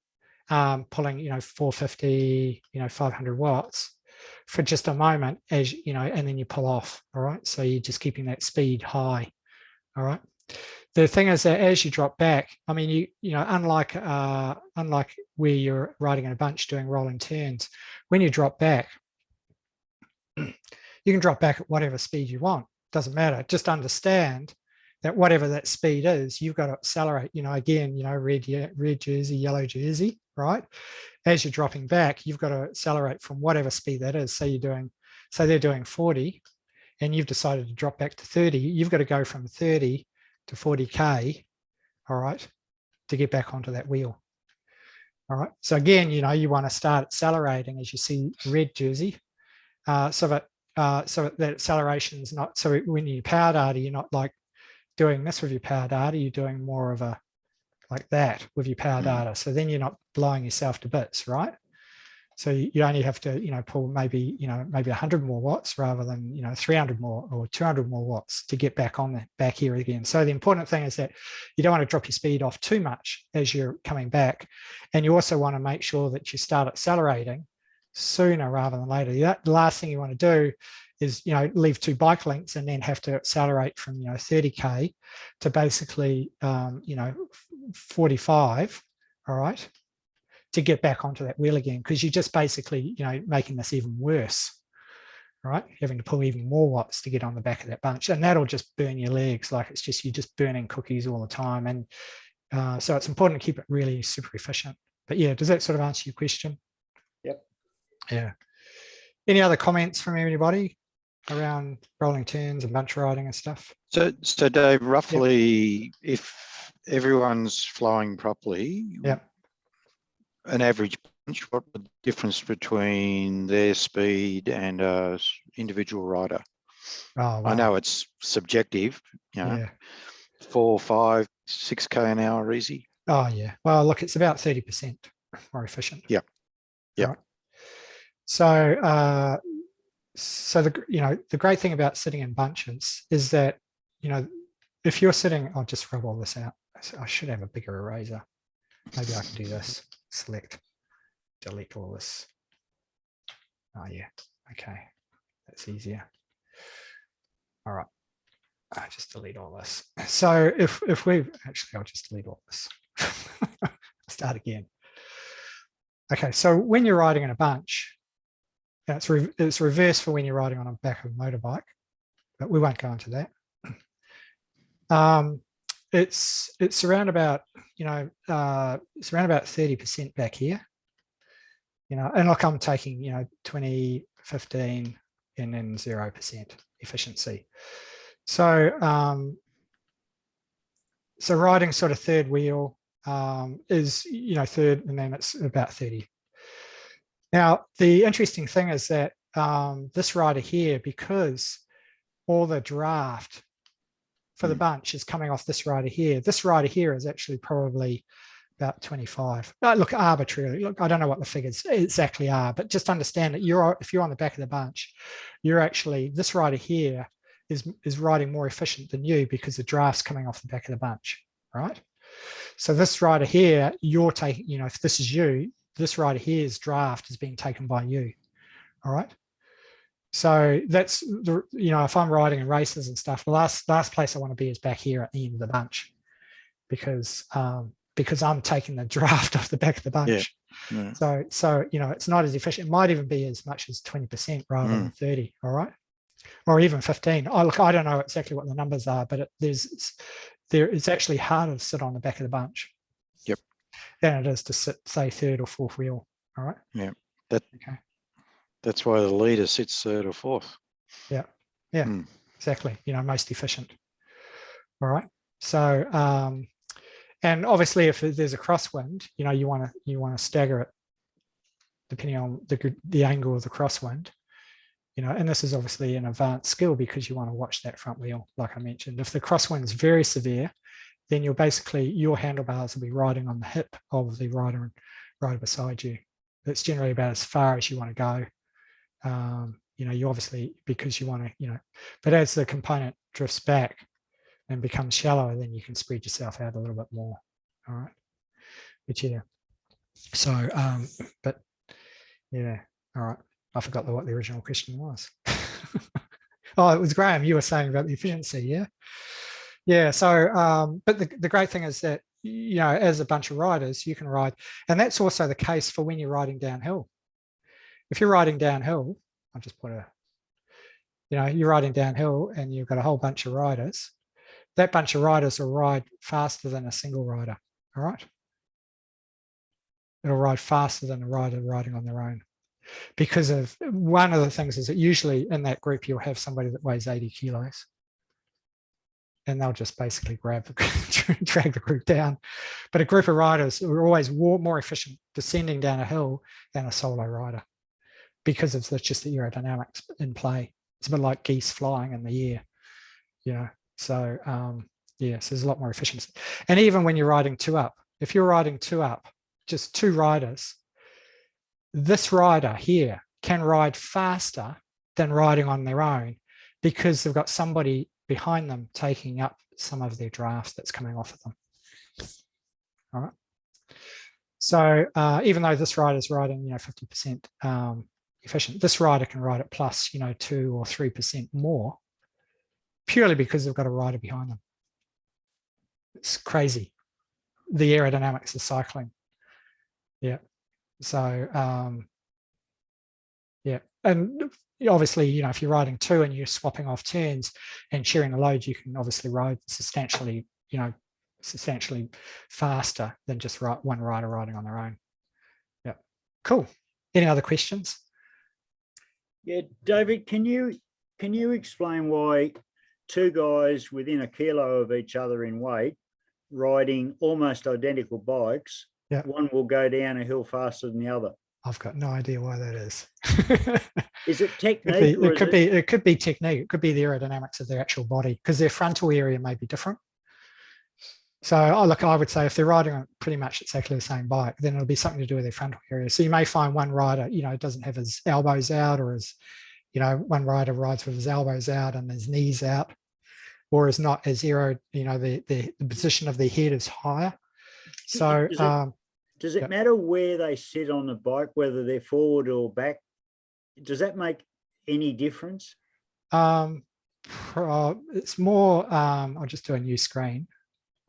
pulling, you know, 450, you know, 500 watts for just a moment, as you know, and then you pull off. All right. So you're just keeping that speed high. All right. The thing is that as you drop back, I mean, you know, unlike where you're riding in a bunch doing rolling turns, when you drop back, you can drop back at whatever speed you want. Doesn't matter. Just understand that whatever that speed is, you've got to accelerate. You know, again, you know, red jersey, yellow jersey, right? As you're dropping back, you've got to accelerate from whatever speed that is. So they're doing 40 and you've decided to drop back to 30. You've got to go from 30 to 40K, all right, to get back onto that wheel. All right. So again, you know, you want to start accelerating as you see red jersey, so that acceleration is not, so when you power data, you're not like doing this with your power data, you're doing more of a like that with your power data. So then you're not blowing yourself to bits, right? So you only have to, you know, pull maybe 100 more watts rather than, you know, 300 more or 200 more watts to get back on the back here again. So the important thing is that you don't want to drop your speed off too much as you're coming back. And you also want to make sure that you start accelerating sooner rather than later. The last thing you want to do is, you know, leave 2 bike links and then have to accelerate from, you know, 30K to basically, you know, 45, all right, to get back onto that wheel again, because you're just basically, you know, making this even worse. right? Having to pull even more watts to get on the back of that bunch, and that'll just burn your legs. Like it's just, you're just burning cookies all the time. And so it's important to keep it really super efficient. But yeah, does that sort of answer your question?
Yep.
Yeah. Any other comments from anybody around rolling turns and bunch riding and stuff?
So Dave, roughly, if everyone's flowing properly, an average bunch, what would the difference between their speed and a individual rider?
Oh, wow.
I know it's subjective, you know,
Yeah.
4, 5, 6K an hour easy.
Oh yeah. Well, look, it's about 30% more efficient.
Yeah. Yeah.
Right. So, so the great thing about sitting in bunches is that, if you're sitting, I'll just rub all this out. I should have a bigger eraser. Maybe I can do this. Select, delete all this. Oh yeah. Okay. That's easier. All right. I just delete all this. So if we actually, I'll just delete all this. Start again. Okay, so when you're riding in a bunch, it's reverse for when you're riding on the back of a motorbike, but we won't go into that. It's around about, it's around about 30% back here, and look, I'm taking, 20, 15, and then 0% efficiency. So, so riding sort of third wheel is, third, and then it's about 30. Now, the interesting thing is that this rider here, because all the draft for the bunch is coming off this rider here is actually probably about 25. Look, arbitrarily, look, I don't know what the figures exactly are, but just understand that if you're on the back of the bunch, you're actually, this rider here is riding more efficient than you because the draft's coming off the back of the bunch, right? So this rider here, you're taking, if this is you, this rider here's draft is being taken by you, all right? So that's, if I'm riding in races and stuff, the last place I want to be is back here at the end of the bunch because I'm taking the draft off the back of the bunch.
Yeah.
So it's not as efficient. It might even be as much as 20% rather than 30, all right? Or even 15. Look, I don't know exactly what the numbers are, but it's actually harder to sit on the back of the bunch.
Yep.
Than it is to sit, say, third or fourth wheel. All right.
Yeah.
Okay.
That's why the leader sits third or fourth.
Yeah. Yeah. Exactly. Most efficient. All right. So, and obviously, if there's a crosswind, you want to stagger it depending on the angle of the crosswind. And this is obviously an advanced skill because you want to watch that front wheel, like I mentioned. If the crosswind is very severe, then your handlebars will be riding on the hip of the rider beside you. That's generally about as far as you want to go. You obviously, because you want to, but as the component drifts back and becomes shallower, then you can spread yourself out a little bit more. All right. But yeah. So, but yeah. All right. I forgot what the original question was. Oh, it was Graham. You were saying about the efficiency, yeah? Yeah. So, but the great thing is that, as a bunch of riders, you can ride. And that's also the case for when you're riding downhill. If you're riding downhill, I'll just put you're riding downhill and you've got a whole bunch of riders. That bunch of riders will ride faster than a single rider. All right. It'll ride faster than a rider riding on their own. Because of one of the things is that usually in that group, you'll have somebody that weighs 80 kilos. And they'll just basically drag the group down. But a group of riders are always more efficient descending down a hill than a solo rider because of just the aerodynamics in play. It's a bit like geese flying in the air, So, so there's a lot more efficiency. And even when you're riding two up, if you're riding two up, just two riders, this rider here can ride faster than riding on their own because they've got somebody behind them taking up some of their draft that's coming off of them. All right. So even though this rider is riding, 50% efficient, this rider can ride it plus, 2 or 3% more purely because they've got a rider behind them. It's crazy. The aerodynamics of cycling. Yeah. So, yeah. And obviously, if you're riding two and you're swapping off turns and sharing the load, you can obviously ride substantially, substantially faster than just one rider riding on their own. Yeah, cool. Any other questions?
Yeah, David, can you explain why two guys within a kilo of each other in weight, riding almost identical bikes, one will go down a hill faster than the other?
I've got no idea why that is.
Is it technique?
It could be technique. It could be the aerodynamics of their actual body, because their frontal area may be different. So I would say if they're riding on pretty much exactly the same bike, then it'll be something to do with their frontal area. So you may find one rider, doesn't have his elbows out, or his, one rider rides with his elbows out and his knees out, or is not as aero, the position of their head is higher. So
does it matter where they sit on the bike, whether they're forward or back? Does that make any difference?
It's more, I'll just do a new screen.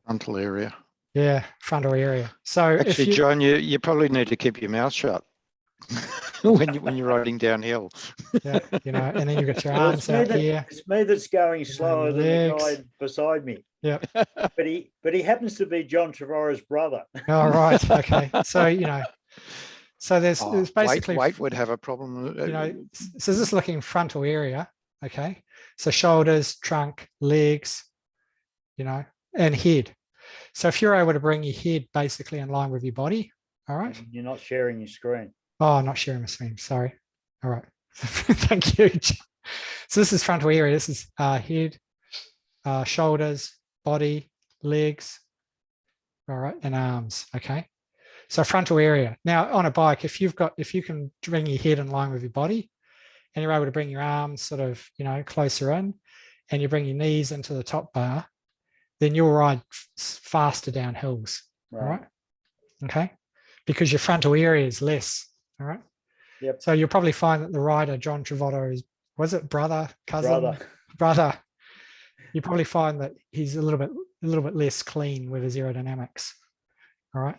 Frontal area.
Yeah, frontal area. So
actually, John, you probably need to keep your mouth shut when you're riding downhill.
Yeah, and then you've got your arms out here.
It's me that's going slower than the guy beside me.
Yeah.
But he happens to be John Trevorrow's brother.
Oh, right. Okay. So, so there's basically
weight would have a problem.
So this is looking frontal area. Okay. So shoulders, trunk, legs, and head. So if you're able to bring your head basically in line with your body, all right.
You're not sharing your screen.
Oh, not sharing my screen. Sorry. All right. Thank you. So this is frontal area. This is head, shoulders, body, legs, all right, and arms. Okay. So frontal area. Now on a bike, if you can bring your head in line with your body, and you're able to bring your arms sort of, closer in, and you bring your knees into the top bar, then you'll ride faster down hills. Right. All right. Okay. Because your frontal area is less. All right.
Yep.
So you'll probably find that the rider, John Trevorrow, was it brother, cousin? Brother. You probably find that he's a little bit less clean with his aerodynamics. All right.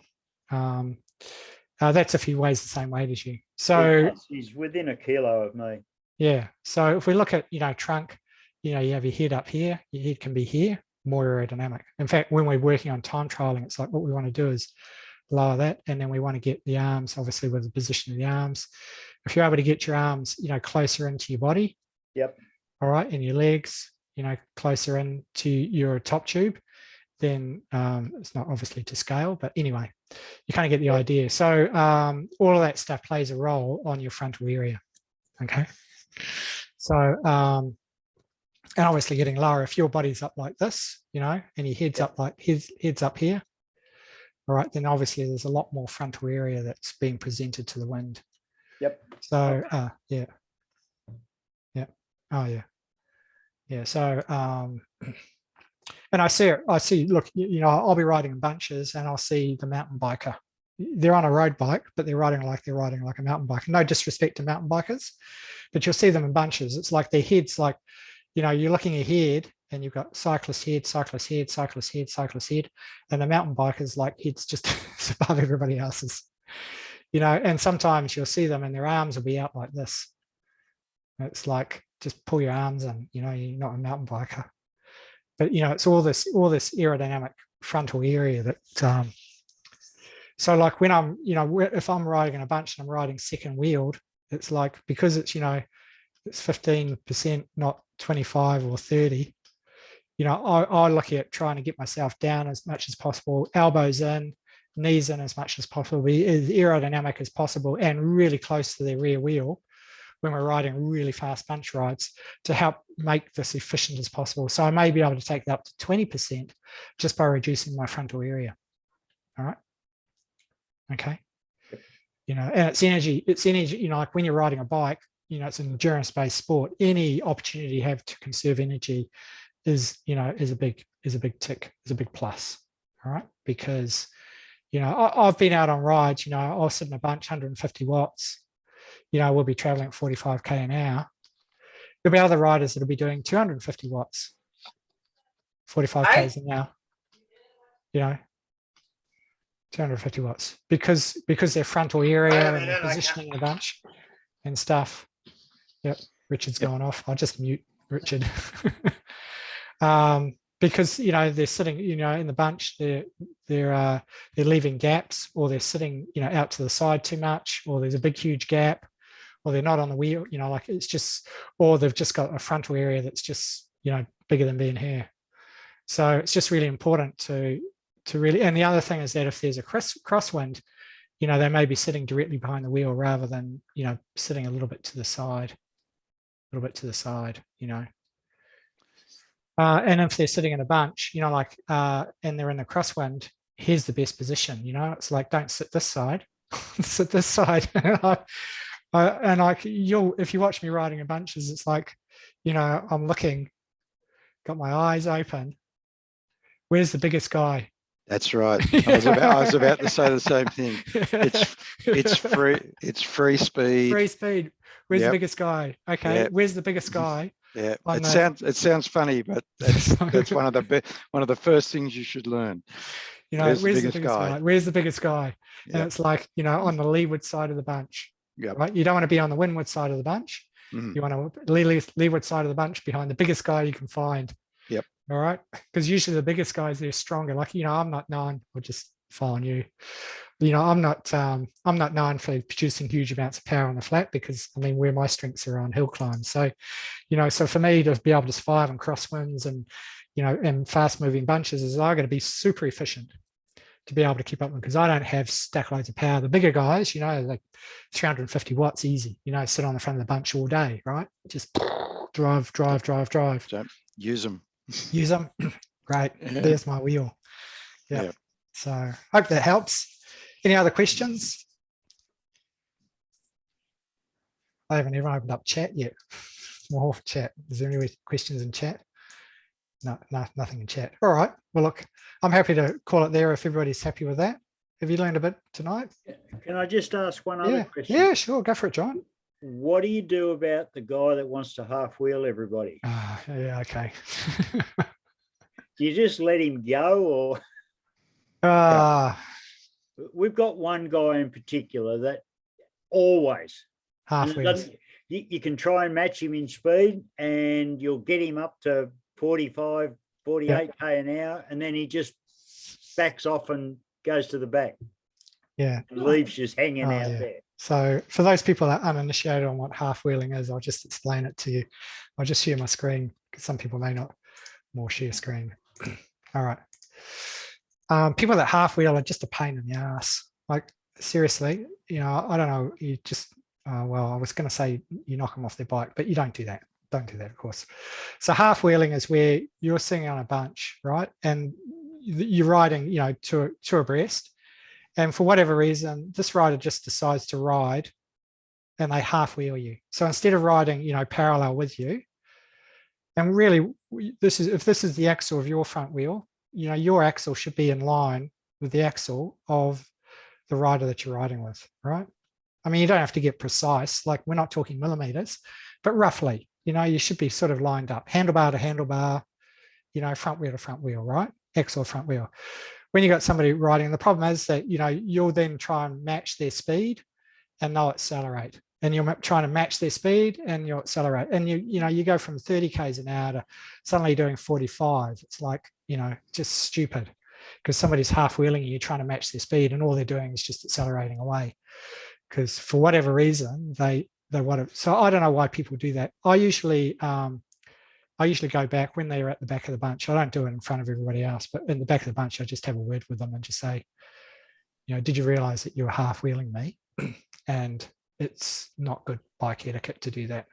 That's if he weighs the same weight as you. So
he's within a kilo of me.
Yeah. So if we look at, trunk, you have your head up here, your head can be here, more aerodynamic. In fact, when we're working on time trialing, it's like what we want to do is lower that, and then we want to get the arms, obviously, with the position of the arms. If you're able to get your arms, closer into your body,
yep,
all right, and your legs, closer into your top tube, then it's not obviously to scale, but anyway, you kind of get the idea. So all of that stuff plays a role on your frontal area. Okay. So and obviously getting lower, if your body's up like this, and your head's up like head's up here, all right, then obviously there's a lot more frontal area that's being presented to the wind.
Yep.
So yeah. Oh yeah. Yeah. So and I see, look, I'll be riding in bunches and I'll see the mountain biker. They're on a road bike, but they're riding like a mountain biker. No disrespect to mountain bikers, but you'll see them in bunches. It's like their head's like, you're looking ahead and you've got cyclist head, cyclist head, cyclist head, cyclist head. And the mountain bikers, like, head's just above everybody else's, and sometimes you'll see them and their arms will be out like this. It's like, just pull your arms in, you're not a mountain biker. But, it's all this aerodynamic frontal area that, so like when I'm, if I'm riding in a bunch and I'm riding second wheeled, it's like, because it's, it's 15%, not 25 or 30, I look at trying to get myself down as much as possible, elbows in, knees in as much as possible, be as aerodynamic as possible and really close to the rear wheel when we're riding really fast bunch rides to help make this efficient as possible. So I may be able to take that up to 20% just by reducing my frontal area. All right. Okay. And it's energy, like when you're riding a bike, it's an endurance-based sport. Any opportunity you have to conserve energy is a big tick, is a big plus. All right. Because, I've been out on rides, I'll sit in a bunch, 150 watts, we'll be traveling at 45K an hour. There'll be other riders that'll be doing 250 watts, 45Ks an hour, 250 watts because their frontal area and their positioning in a bunch and stuff. Yep. Richard's
Yep.
gone off. I'll just mute Richard. Because, you know, they're sitting, you know, in the bunch, they're leaving gaps, or they're sitting, you know, out to the side too much, or there's a big, huge gap, or they're not on the wheel, you know, like it's just, or they've just got a frontal area that's just, you know, bigger than being here. So it's just really important to really, and the other thing is that if there's a crosswind, you know, they may be sitting directly behind the wheel rather than, you know, sitting a little bit to the side, you know. And if they're sitting in a bunch, you know, like, and they're in the crosswind, here's the best position, you know, it's like, don't sit this side, sit this side. And like, if you watch me riding in bunches, it's like, you know, I'm looking, got my eyes open. Where's the biggest guy?
That's right. I was about to say the same thing. It's free speed.
Free speed. Where's the biggest guy? Okay, where's the biggest guy?
Yeah, it sounds funny, but that's one of the first things you should learn.
You know, where's the biggest guy? Where's the biggest guy?
Yep.
And it's like, you know, on the leeward side of the bunch.
Yep.
Right? You don't want to be on the windward side of the bunch.
Mm.
You want to leeward side of the bunch behind the biggest guy you can find.
Yep.
All right. Because usually the biggest guys, they're stronger. Like, you know, I'm not known, I'll just follow you. You know, I'm not known for producing huge amounts of power on the flat, because I mean, where my strengths are on hill climbs. So, you know, so for me to be able to survive on crosswinds and, you know, and fast moving bunches, is I got to be super efficient to be able to keep up with them, because I don't have stack loads of power. The bigger guys, you know, like 350 watts easy, you know, sit on the front of the bunch all day, right? Just drive.
So use them.
Use them. Great.
Yeah.
There's my wheel. Yeah. So hope that helps. Any other questions? I haven't even opened up chat yet. More chat. Is there any questions in chat? No, nothing in chat. All right. Well, look, I'm happy to call it there if everybody's happy with that. Have you learned a bit tonight?
Can I just ask one other question?
Yeah, sure. Go for it, John.
What do you do about the guy that wants to half wheel everybody?
Yeah, okay.
Do you just let him go, or? We've got one guy in particular that always
half wheels.
You can try and match him in speed, and you'll get him up to 45, 48 k an hour, and then he just backs off and goes to the back.
Yeah,
and leaves just hanging out there.
So for those people that are uninitiated on what half wheeling is, I'll just explain it to you. I'll just share my screen, because some people may not more share screen. All right. People that half wheel are just a pain in the ass. Like, seriously, you know, I don't know, you just, well, I was going to say you knock them off their bike, but you don't do that. Don't do that, of course. So half wheeling is where you're sitting on a bunch, right? And you're riding, you know, two abreast. And for whatever reason, this rider just decides to ride and they half wheel you. So instead of riding, you know, parallel with you, and really, if this is the axle of your front wheel, you know, your axle should be in line with the axle of the rider that you're riding with, right? I mean, you don't have to get precise, like we're not talking millimeters, but roughly, you know, you should be sort of lined up, handlebar to handlebar, you know, front wheel to front wheel, right? Axle front wheel. When you got somebody riding, the problem is that, you know, you'll then try and match their speed and they'll accelerate. And you're trying to match their speed and you'll accelerate. And you know, you go from 30 k's an hour to suddenly doing 45. It's like, you know, just stupid, because somebody's half wheeling you, trying to match their speed, and all they're doing is just accelerating away. Because for whatever reason, they want to. So I don't know why people do that. I usually go back when they're at the back of the bunch. I don't do it in front of everybody else, but in the back of the bunch, I just have a word with them and just say, you know, did you realize that you were half wheeling me? And it's not good bike etiquette to do that.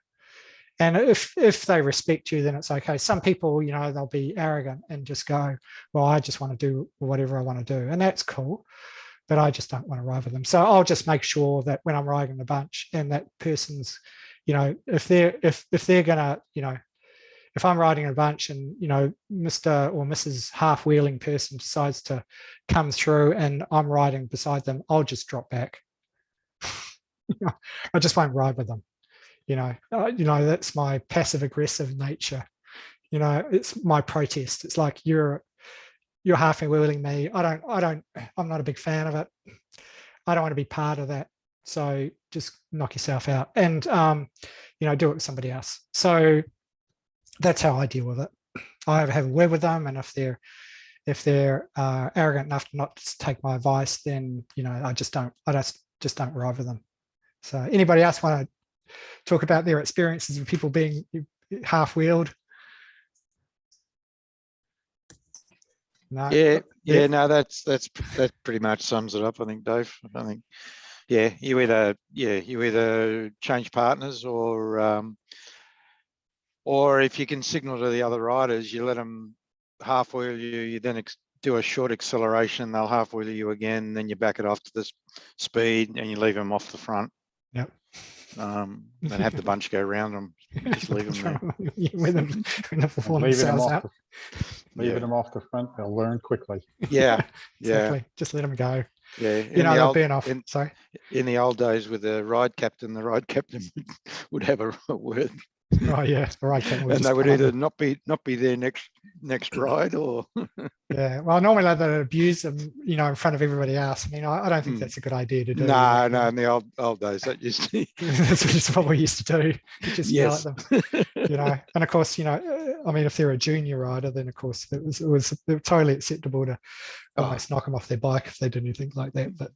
And if they respect you, then it's okay. Some people, you know, they'll be arrogant and just go, well, I just want to do whatever I want to do. And that's cool, but I just don't want to ride with them. So I'll just make sure that when I'm riding the bunch and that person's, you know, if they're gonna, you know, if I'm riding a bunch and, you know, Mr. or Mrs. half wheeling person decides to come through and I'm riding beside them, I'll just drop back. I just won't ride with them. You know, that's my passive aggressive nature. You know, it's my protest. It's like you're half wheeling me. I'm not a big fan of it. I don't want to be part of that. So just knock yourself out and, you know, do it with somebody else. So that's how I deal with it. I have a word with them, and if they're arrogant enough to not take my advice, then, you know, I just don't ride with them. So anybody else want to talk about their experiences of people being half-wheeled? No.
Yeah, no, that pretty much sums it up, I think, Dave. I think, yeah, you either change partners, or if you can signal to the other riders, you let them half wheel you, you then do a short acceleration, they'll half wheel you again, then you back it off to this speed and you leave them off the front.
Yep.
And have the bunch go around them. Just leave them there.
Leaving them off the front, they'll learn quickly.
Yeah,
exactly. Just let them go.
Yeah,
you know, they'll burn off. Sorry.
In the old days with the ride captain would have a word.
Oh yeah, the ride captain.
And they would either not be there next ride, or
yeah. Well, normally they abuse them, you know, in front of everybody else. I mean, I don't think that's a good idea to do.
No, in the old days that used to.
That's just what we used to do. Just yell at them, you know. And of course, you know, I mean, if they're a junior rider, then of course it was totally acceptable to almost knock them off their bike if they did anything like that. But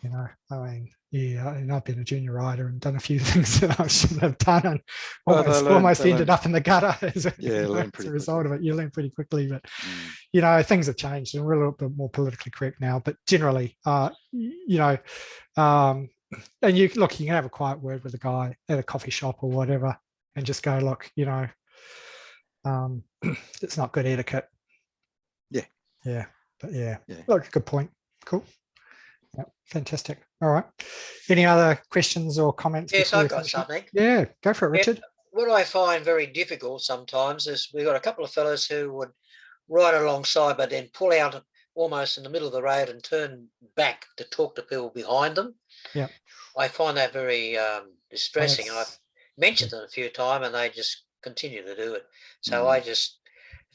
you know, I mean, yeah, and I've been a junior rider and done a few things that I shouldn't have done, and almost ended up in the gutter as a result of it. You learn pretty quickly, but you know, things have changed and we're a little bit more politically correct now. But generally, you know, and you can have a quiet word with a guy at a coffee shop or whatever, and just go, look, you know, it's not good etiquette. But look, good point. Cool. Yeah, fantastic. All right. Any other questions or comments?
Yes, I've got something.
Yeah, go for it, Richard.
What I find very difficult sometimes is we've got a couple of fellows who would ride alongside but then pull out almost in the middle of the road and turn back to talk to people behind them.
Yeah.
I find that very distressing. And I've mentioned it a few times and they just continue to do it. So if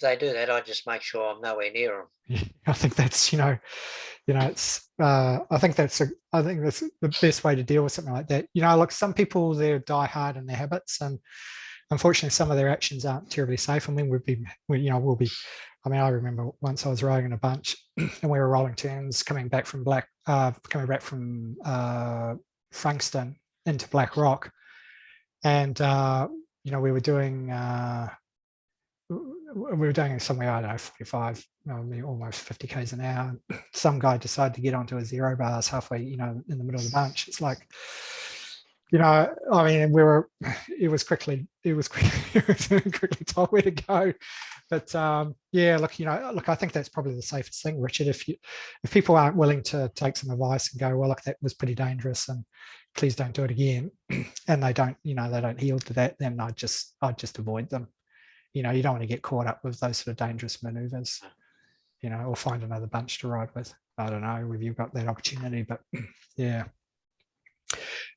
they do that, I just make sure I'm nowhere near them.
Yeah, I think that's, it's, I think that's the best way to deal with something like that. You know, look, some people, they're die hard in their habits, and unfortunately some of their actions aren't terribly safe. I mean, I mean, I remember once I was riding in a bunch and we were rolling turns coming back from Frankston into Black Rock. And, we were doing somewhere, I don't know, 45, almost 50 Ks an hour. Some guy decided to get onto a 0 bars halfway, in the middle of the bunch. It's like, I mean, it was quickly told where to go. But look, I think that's probably the safest thing, Richard. If people aren't willing to take some advice and go, well, look, that was pretty dangerous and please don't do it again, and they don't yield to that, then I'd just avoid them. You don't want to get caught up with those sort of dangerous maneuvers, or find another bunch to ride with. I don't know if you've got that opportunity, but yeah.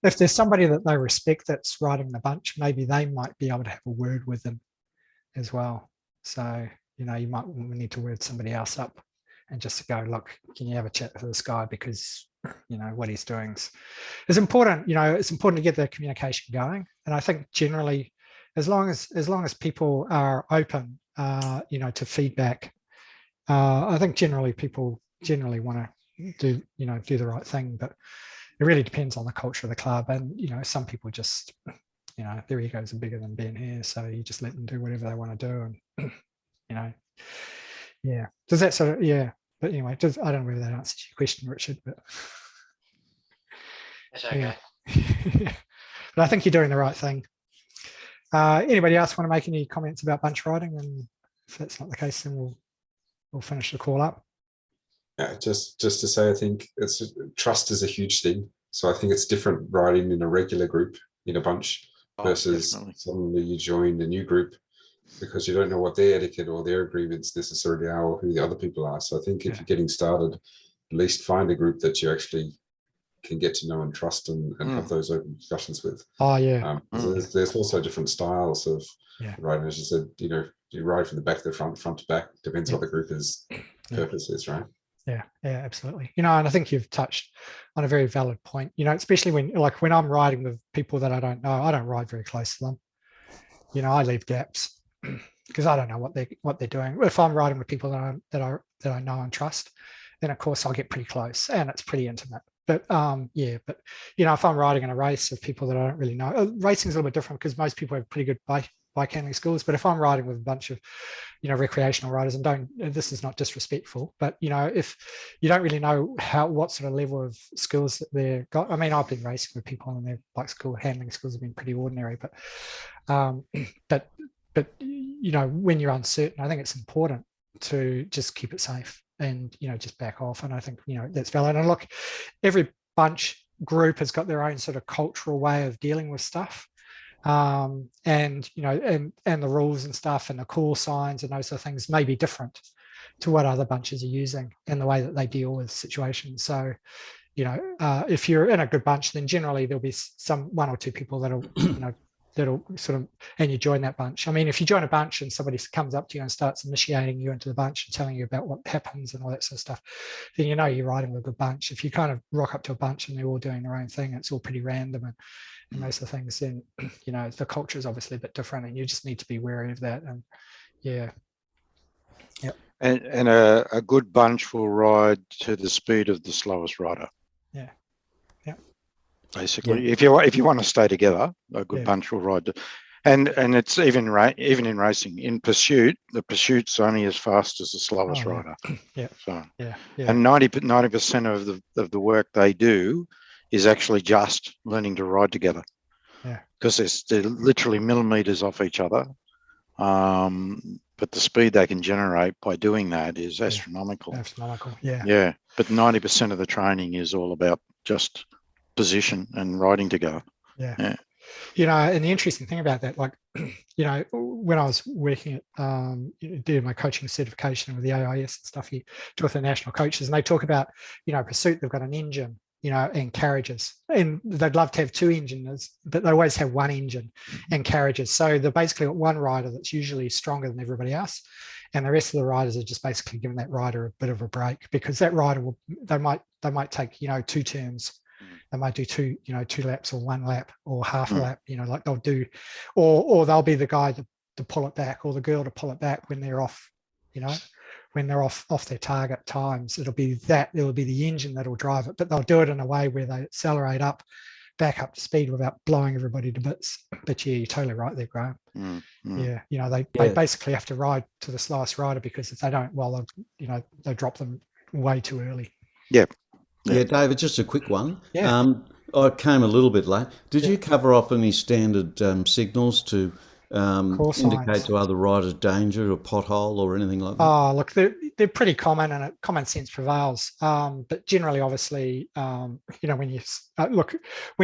If there's somebody that they respect that's riding the bunch, maybe they might be able to have a word with them as well. So, you might need to word somebody else up and just go, look, can you have a chat with this guy? Because, what he's doing is important. It's important to get the communication going. And I think generally, as long as people are open, to feedback, I think people generally want to do the right thing, but it really depends on the culture of the club. And, some people just, their egos are bigger than being here. So you just let them do whatever they want to do. And, yeah. Does that sort of, yeah. But anyway, I don't know whether that answers your question, Richard, but.
That's okay.
Yeah. But I think you're doing the right thing. Anybody else want to make any comments about bunch riding? And if that's not the case, then we'll finish the call up.
Yeah, just to say, I think trust is a huge thing. So I think it's different riding in a regular group in a bunch versus suddenly you join a new group, because you don't know what their etiquette or their agreements necessarily are, or who the other people are. So I think if you're getting started, at least find a group that you actually can get to know and trust and have those open discussions with.
Oh yeah.
There's also different styles of riding. As you said, you ride from the back to the front to back. Depends what the group is purpose is, right?
Yeah, absolutely. And I think you've touched on a very valid point, especially when I'm riding with people that I don't know, I don't ride very close to them. I leave gaps because I don't know what they're doing. If I'm riding with people that I know and trust, then of course I'll get pretty close and it's pretty intimate. But if I'm riding in a race of people that I don't really know, racing is a little bit different because most people have pretty good bike handling skills. But if I'm riding with a bunch of recreational riders, and this is not disrespectful, but if you don't really know what sort of level of skills that they've got. I mean, I've been racing with people and their bike handling skills have been pretty ordinary, but when you're uncertain, I think it's important to just keep it safe and just back off. And I think that's valid. And look, every bunch group has got their own sort of cultural way of dealing with stuff. And the rules and stuff and the call signs and those sort of things may be different to what other bunches are using and the way that they deal with situations. So if you're in a good bunch, then generally there'll be one or two people that'll that'll sort of, and you join that bunch. I mean, if you join a bunch and somebody comes up to you and starts initiating you into the bunch and telling you about what happens and all that sort of stuff, then you're riding with a good bunch. If you kind of rock up to a bunch and they're all doing their own thing, it's all pretty random and those sort of things, then the culture is obviously a bit different and you just need to be wary of that. And
and a good bunch will ride to the speed of the slowest rider. Basically, if you want to stay together, a good bunch will ride to, and it's even in racing. In pursuit, the pursuit's only as fast as the slowest rider. And 90% of the work they do is actually just learning to ride together. Because they're literally millimeters off each other. But the speed they can generate by doing that is astronomical. Yeah. But 90% of the training is all about just position and riding together.
And the interesting thing about that, like, when I was working at doing my coaching certification with the AIS and stuff, you talk to the national coaches and they talk about, pursuit, they've got an engine, and carriages, and they'd love to have two engines, but they always have one engine and carriages. So they're basically got one rider that's usually stronger than everybody else, and the rest of the riders are just basically giving that rider a bit of a break, because that rider they might take two turns. They might do two laps or one lap or half a lap, like they'll do, or they'll be the guy to pull it back, or the girl to pull it back when they're off, when they're off their target times. It'll be the engine that'll drive it, but they'll do it in a way where they accelerate back up to speed without blowing everybody to bits. But you're totally right there, Graham. They basically have to ride to the slowest rider, because if they don't, well, they drop them way too early.
Yeah, David, just a quick one. I came a little bit late. Did you cover off any standard signals to indicate to other riders danger or pothole or anything like that?
Oh, look, they're pretty common, and common sense prevails. But generally, obviously, when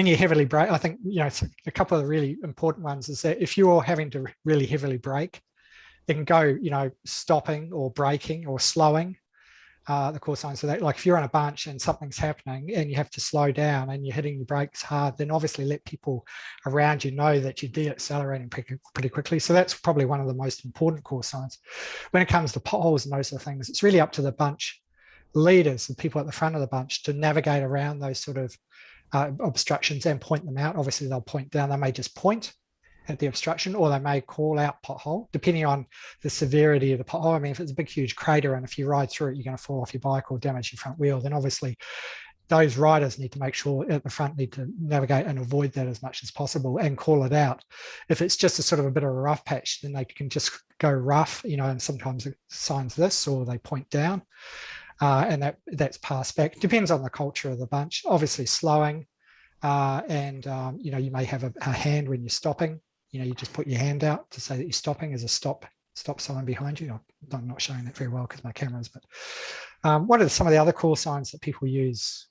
you heavily brake, I think, a couple of the really important ones is that if you're having to really heavily brake, it can go, stopping or braking or slowing. The core signs. So that, like, if you're on a bunch and something's happening and you have to slow down and you're hitting your brakes hard, then obviously let people around you know that you're de-accelerating pretty quickly. So that's probably one of the most important core signs. When it comes to potholes and those sort of things, it's really up to the bunch leaders, the people at the front of the bunch, to navigate around those sort of obstructions and point them out. Obviously, they'll point down. They may just point at the obstruction, or they may call out pothole, depending on the severity of the pothole. I mean, if it's a big, huge crater and if you ride through it, you're going to fall off your bike or damage your front wheel, then obviously those riders need to make sure at the front need to navigate and avoid that as much as possible and call it out. If it's just a sort of a bit of a rough patch, then they can just go rough, and sometimes it signs this, or they point down, and that's passed back. Depends on the culture of the bunch. Obviously slowing, and you may have a hand when you're stopping. You just put your hand out to say that you're stopping as a stop someone behind you. I'm not showing that very well because my camera's, but what are some of the other core signs that people use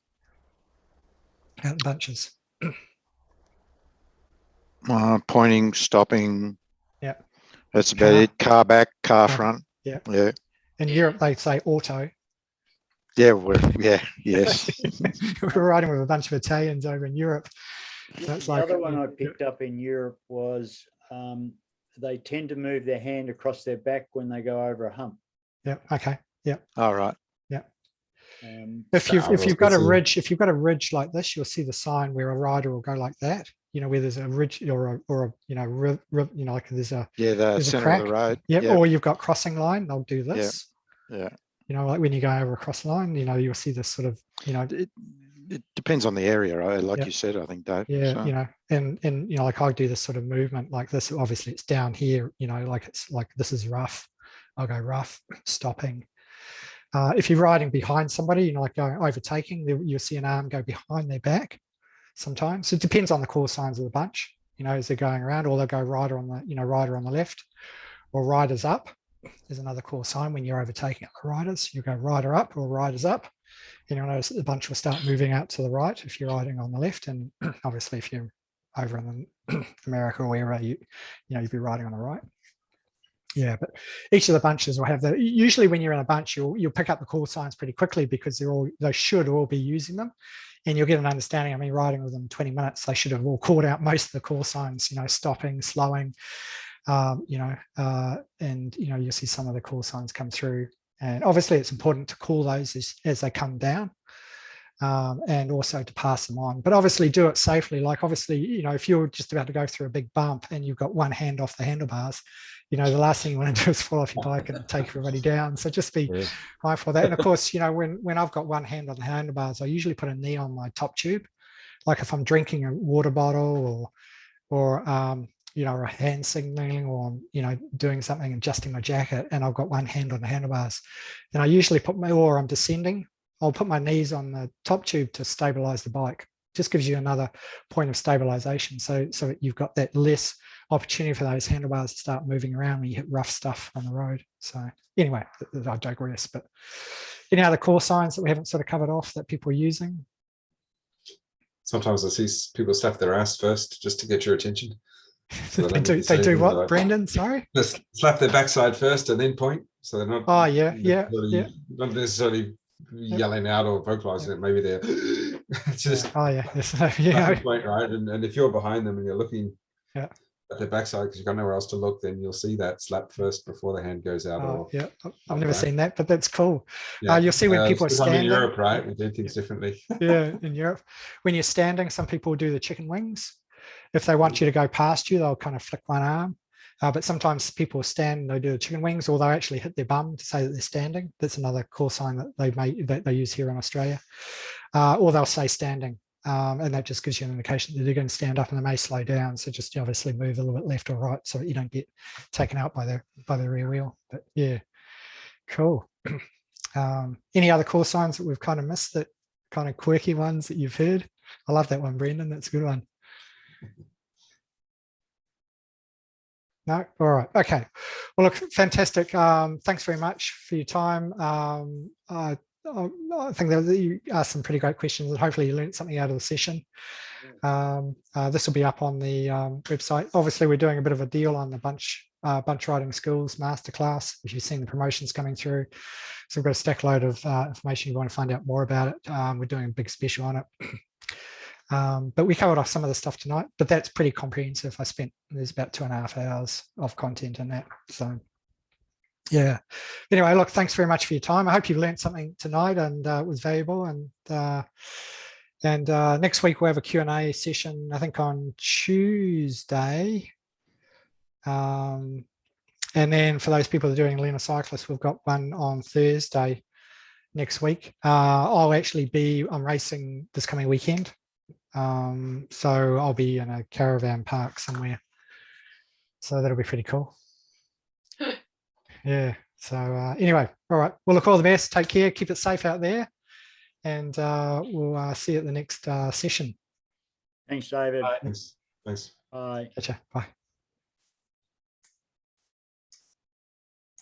out in bunches?
Pointing, stopping.
Yeah.
That's about it. Car back, car front.
Yeah.
Yeah.
In Europe, they say auto.
Yeah, yes.
We're riding with a bunch of Italians over in Europe.
The other one I picked up in Europe was they tend to move their hand across their back when they go over a hump.
Yeah. Okay. Yeah.
All right.
Yeah. If you've got a ridge like this, you'll see the sign where a rider will go like that. You know, where there's a ridge or a you know like there's a
the center of the road.
Yep. Or you've got crossing line. They'll do this.
Yeah.
You know, like when you go over a cross line, you know, you'll see this sort of, you know,
it depends on the area, right? Like you said, I think, Dave.
Yeah,
so.
you know, and you know, like I do this sort of movement like this. Obviously, it's down here. You know, like it's like this is rough. I'll go rough, stopping. If you're riding behind somebody, you know, like going overtaking, you'll see an arm go behind their back. Sometimes it depends on the call signs of the bunch. You know, as they're going around, or they'll go rider on the, you know, rider on the left, or riders up. There's another call sign when you're overtaking the riders. You go rider up or riders up. And you'll notice that the bunch will start moving out to the right if you're riding on the left, and obviously if you're over in America or wherever, you know, you'd be riding on the right. Yeah, but each of the bunches will have the. Usually, when you're in a bunch, you'll pick up the call signs pretty quickly because they should all be using them, and you'll get an understanding. I mean, riding with them 20 minutes, they should have all called out most of the call signs. You know, stopping, slowing, you know, and you know, you'll see some of the call signs come through. And obviously it's important to call those as they come down, and also to pass them on, but obviously do it safely. Like obviously, you know, if you're just about to go through a big bump and you've got one hand off the handlebars, you know, the last thing you want to do is fall off your bike and take everybody down. So just be mindful of that. And of course, you know, when I've got one hand on the handlebars, I usually put a knee on my top tube. Like if I'm drinking a water bottle or you know, a hand signaling, or, you know, doing something, adjusting my jacket, and I've got one hand on the handlebars, then I usually or I'm descending, I'll put my knees on the top tube to stabilize the bike. Just gives you another point of stabilization. So that you've got that less opportunity for those handlebars to start moving around when you hit rough stuff on the road. So anyway, I digress, but any other core signs that we haven't sort of covered off that people are using?
Sometimes I see people slap their ass first just to get your attention. So
they do what, like, Brendan? Sorry?
Just slap their backside first and then point. So they're not, not necessarily yelling out or vocalizing it. Maybe they're just point, right? And if you're behind them and you're looking at their backside because you've got nowhere else to look, then you'll see that slap first before the hand goes out.
I've never seen that, but that's cool.
Yeah.
You'll see when people are standing.
In Europe, right? We do things differently.
In Europe. When you're standing, some people do the chicken wings. If they want you to go past you, they'll kind of flick one arm. But sometimes people stand, they do the chicken wings, or they'll actually hit their bum to say that they're standing. That's another call sign that they use here in Australia. Or they'll say standing. And that just gives you an indication that they're going to stand up, and they may slow down. So just obviously move a little bit left or right so that you don't get taken out by the rear wheel. But yeah, cool. Any other call signs that we've kind of missed, that kind of quirky ones that you've heard? I love that one, Brendan. That's a good one. No? All right. Okay. Well, look, fantastic. Thanks very much for your time. I think that you asked some pretty great questions, and hopefully you learned something out of the session. This will be up on the website. Obviously, we're doing a bit of a deal on the bunch riding skills masterclass, if you've seen the promotions coming through. So we've got a stack load of information if you want to find out more about it. We're doing a big special on it. But we covered off some of the stuff tonight, but that's pretty comprehensive. There's about 2.5 hours of content in that. So yeah, anyway, look, thanks very much for your time. I hope you've learned something tonight and it was valuable. And next week we'll have a Q&A session, I think on Tuesday. And then for those people that are doing Lunar Cyclists, we've got one on Thursday next week. I'm racing this coming weekend. So I'll be in a caravan park somewhere. So that'll be pretty cool. Yeah. So anyway, all right. Well, look, all the best. Take care. Keep it safe out there. And we'll see you at the next session.
Thanks, David.
Thanks.
Bye.
Gotcha. Bye.